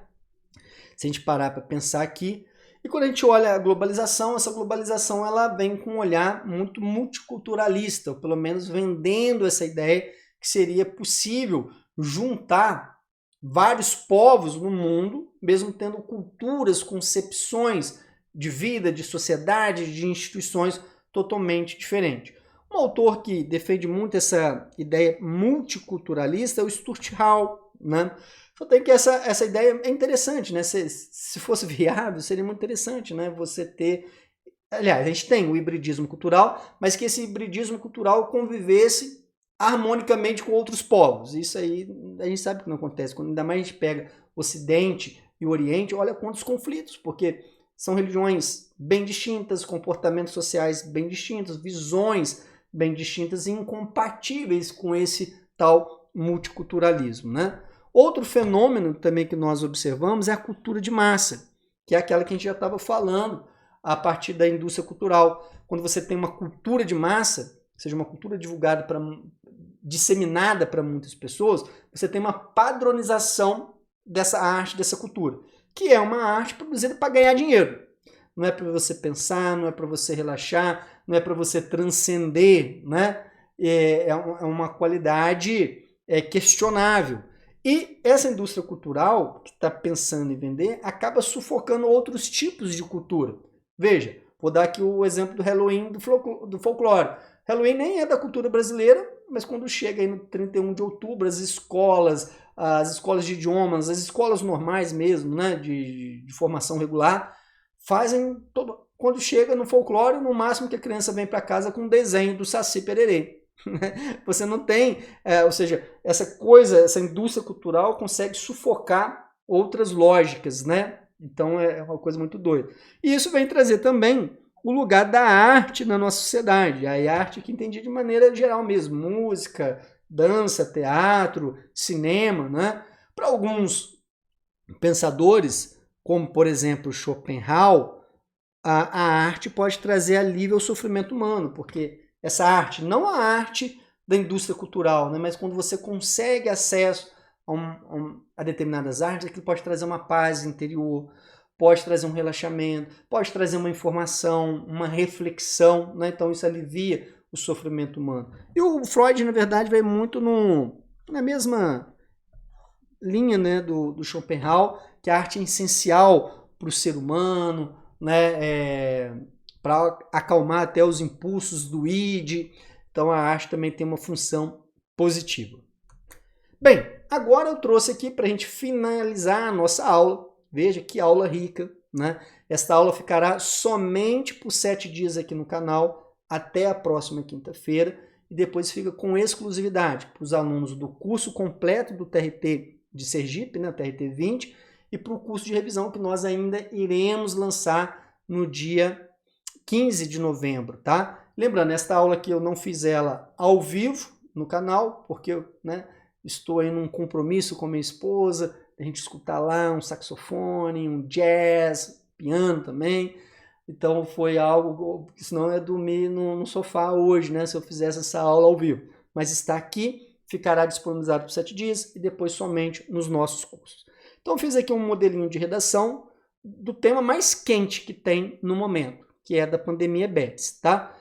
Se a gente parar para pensar aqui. E quando a gente olha a globalização, essa globalização ela vem com um olhar muito multiculturalista, ou pelo menos vendendo essa ideia que seria possível juntar vários povos no mundo, mesmo tendo culturas, concepções de vida, de sociedade, de instituições totalmente diferentes. Um autor que defende muito essa ideia multiculturalista é o Stuart Hall, né? Só tem que essa ideia é interessante, né? Se fosse viável, seria muito interessante, né? Você ter... Aliás, a gente tem o hibridismo cultural, mas que esse hibridismo cultural convivesse harmonicamente com outros povos. Isso aí a gente sabe que não acontece. Quando ainda mais a gente pega o Ocidente e o Oriente, olha quantos conflitos, porque são religiões bem distintas, comportamentos sociais bem distintos, visões bem distintas e incompatíveis com esse tal multiculturalismo, né? Outro fenômeno também que nós observamos é a cultura de massa, que é aquela que a gente já estava falando a partir da indústria cultural. Quando você tem uma cultura de massa, seja uma cultura divulgada, disseminada para muitas pessoas, você tem uma padronização dessa arte, dessa cultura, que é uma arte produzida para ganhar dinheiro. Não é para você pensar, não é para você relaxar, não é para você transcender, né? É uma qualidade questionável. E essa indústria cultural que está pensando em vender acaba sufocando outros tipos de cultura. Veja, vou dar aqui o exemplo do Halloween do folclore. Halloween nem é da cultura brasileira, mas quando chega aí no 31 de outubro, as escolas de idiomas, as escolas normais mesmo, né, de formação regular, fazem todo... Quando chega no folclore, no máximo que a criança vem para casa com um desenho do Saci Pererê. Você não tem, ou seja, essa indústria cultural consegue sufocar outras lógicas, né? Então é uma coisa muito doida. E isso vem trazer também o lugar da arte na nossa sociedade. A arte que entendi de maneira geral mesmo, música, dança, teatro, cinema, né? Para alguns pensadores, como por exemplo Schopenhauer, a arte pode trazer alívio ao sofrimento humano, porque essa arte, não a arte da indústria cultural, né, mas quando você consegue acesso a determinadas artes, aquilo pode trazer uma paz interior, pode trazer um relaxamento, pode trazer uma informação, uma reflexão, né, então isso alivia o sofrimento humano. E o Freud, na verdade, vai muito na mesma linha, né, do Schopenhauer, que a arte é essencial para o ser humano, né, para acalmar até os impulsos do id. Então a arte também tem uma função positiva. Bem, agora eu trouxe aqui para a gente finalizar a nossa aula. Veja que aula rica, né? Esta aula ficará somente por 7 dias aqui no canal, até a próxima quinta-feira, e depois fica com exclusividade para os alunos do curso completo do TRT de Sergipe, né, o TRT 20, e para o curso de revisão que nós ainda iremos lançar no dia 15 de novembro, tá? Lembrando, esta aula aqui eu não fiz ela ao vivo no canal, porque eu, né, estou aí num compromisso com minha esposa, a gente escutar lá um saxofone, um jazz, piano também. Então foi algo, senão eu ia dormir no sofá hoje, né, se eu fizesse essa aula ao vivo. Mas está aqui, ficará disponibilizado por 7 dias e depois somente nos nossos cursos. Então eu fiz aqui um modelinho de redação do tema mais quente que tem no momento, que é da pandemia Betsy, tá?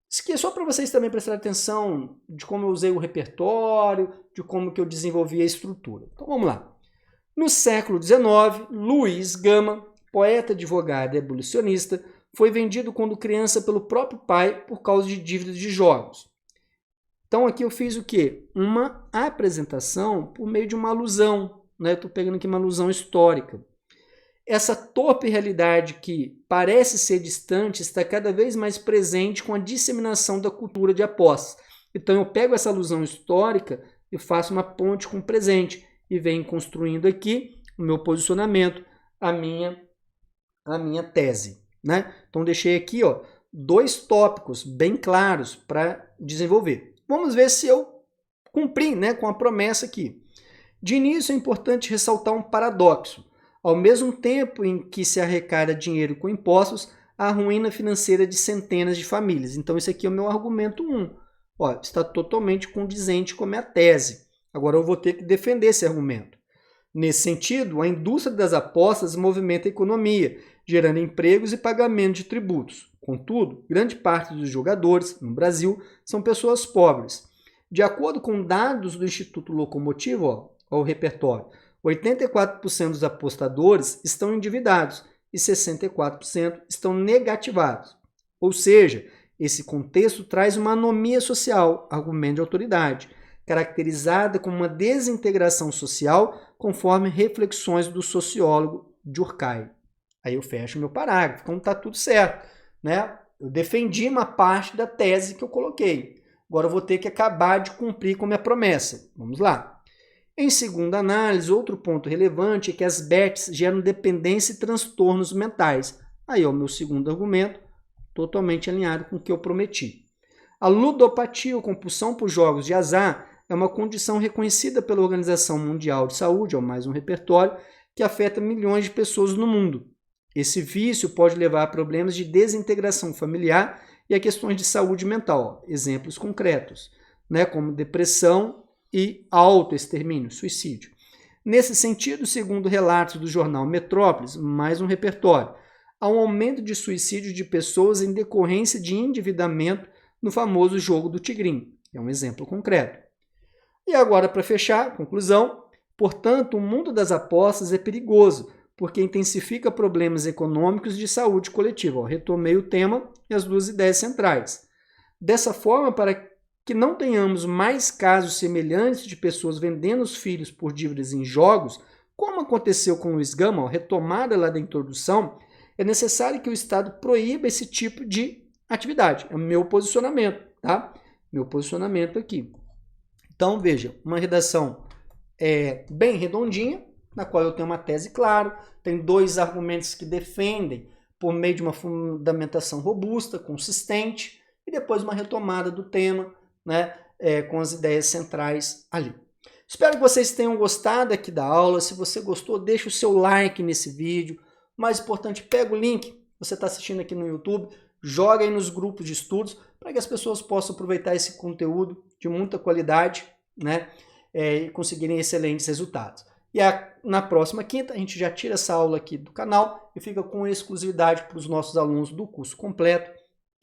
Isso aqui é só para vocês também prestarem atenção de como eu usei o repertório, de como que eu desenvolvi a estrutura. Então vamos lá. No século XIX, Luiz Gama, poeta, advogado e abolicionista, foi vendido quando criança pelo próprio pai por causa de dívidas de jogos. Então aqui eu fiz o quê? Uma apresentação por meio de uma alusão, né? Estou pegando aqui uma alusão histórica. Essa torpe realidade que parece ser distante está cada vez mais presente com a disseminação da cultura de apostas. Então eu pego essa alusão histórica e faço uma ponte com o presente e venho construindo aqui o meu posicionamento, a minha tese, né? Então deixei aqui, ó, 2 tópicos bem claros para desenvolver. Vamos ver se eu cumpri, né, com a promessa aqui. De início é importante ressaltar um paradoxo. Ao mesmo tempo em que se arrecada dinheiro com impostos, há a ruína financeira de centenas de famílias. Então esse aqui é o meu argumento 1. Ó, está totalmente condizente com a minha tese. Agora eu vou ter que defender esse argumento. Nesse sentido, a indústria das apostas movimenta a economia, gerando empregos e pagamento de tributos. Contudo, grande parte dos jogadores, no Brasil, são pessoas pobres. De acordo com dados do Instituto Locomotivo, ó, o repertório, 84% dos apostadores estão endividados e 64% estão negativados. Ou seja, esse contexto traz uma anomia social, argumento de autoridade, caracterizada como uma desintegração social, conforme reflexões do sociólogo Durkheim. Aí eu fecho meu parágrafo, então está tudo certo, né? Eu defendi uma parte da tese que eu coloquei. Agora eu vou ter que acabar de cumprir com a minha promessa. Vamos lá. Em segunda análise, outro ponto relevante é que as bets geram dependência e transtornos mentais. Aí é o meu segundo argumento, totalmente alinhado com o que eu prometi. A ludopatia ou compulsão por jogos de azar é uma condição reconhecida pela Organização Mundial de Saúde, ou mais um repertório, que afeta milhões de pessoas no mundo. Esse vício pode levar a problemas de desintegração familiar e a questões de saúde mental. Exemplos concretos, né, como depressão e autoextermínio, suicídio. Nesse sentido, segundo relatos do jornal Metrópolis, mais um repertório, há um aumento de suicídio de pessoas em decorrência de endividamento no famoso jogo do tigrinho. É um exemplo concreto. E agora, para fechar, conclusão, portanto, o mundo das apostas é perigoso, porque intensifica problemas econômicos de saúde coletiva. Eu retomei o tema e as 2 ideias centrais. Dessa forma, para que não tenhamos mais casos semelhantes de pessoas vendendo os filhos por dívidas em jogos, como aconteceu com Luiz Gama, retomada lá da introdução, é necessário que o Estado proíba esse tipo de atividade. É o meu posicionamento, tá? meu posicionamento aqui. Então, veja, uma redação bem redondinha, na qual eu tenho uma tese clara, tem 2 argumentos que defendem por meio de uma fundamentação robusta, consistente, e depois uma retomada do tema, né, com as ideias centrais ali. Espero que vocês tenham gostado aqui da aula. Se você gostou, deixa o seu like nesse vídeo. Mais importante, pega o link, você está assistindo aqui no YouTube, joga aí nos grupos de estudos, para que as pessoas possam aproveitar esse conteúdo de muita qualidade, né, e conseguirem excelentes resultados. E na próxima quinta a gente já tira essa aula aqui do canal e fica com exclusividade para os nossos alunos do curso completo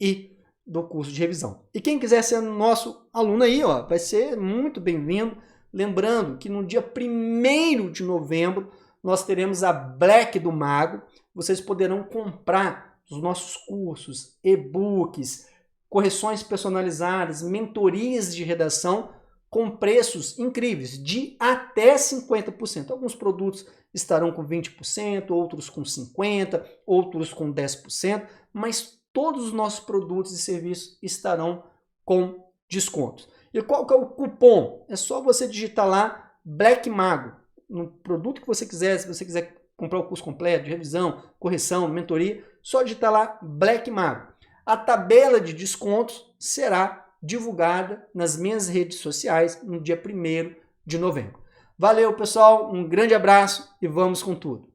e do curso de revisão. E quem quiser ser nosso aluno aí, ó, vai ser muito bem-vindo. Lembrando que no dia 1º de novembro nós teremos a Black do Mago. Vocês poderão comprar os nossos cursos, e-books, correções personalizadas, mentorias de redação com preços incríveis, de até 50%. Alguns produtos estarão com 20%, outros com 50%, outros com 10%, mas todos os nossos produtos e serviços estarão com descontos. E qual que é o cupom? É só você digitar lá Black Mago. No produto que você quiser, se você quiser comprar o curso completo de revisão, correção, mentoria, só digitar lá Black Mago. A tabela de descontos será divulgada nas minhas redes sociais no dia 1º de novembro. Valeu, pessoal, um grande abraço e vamos com tudo!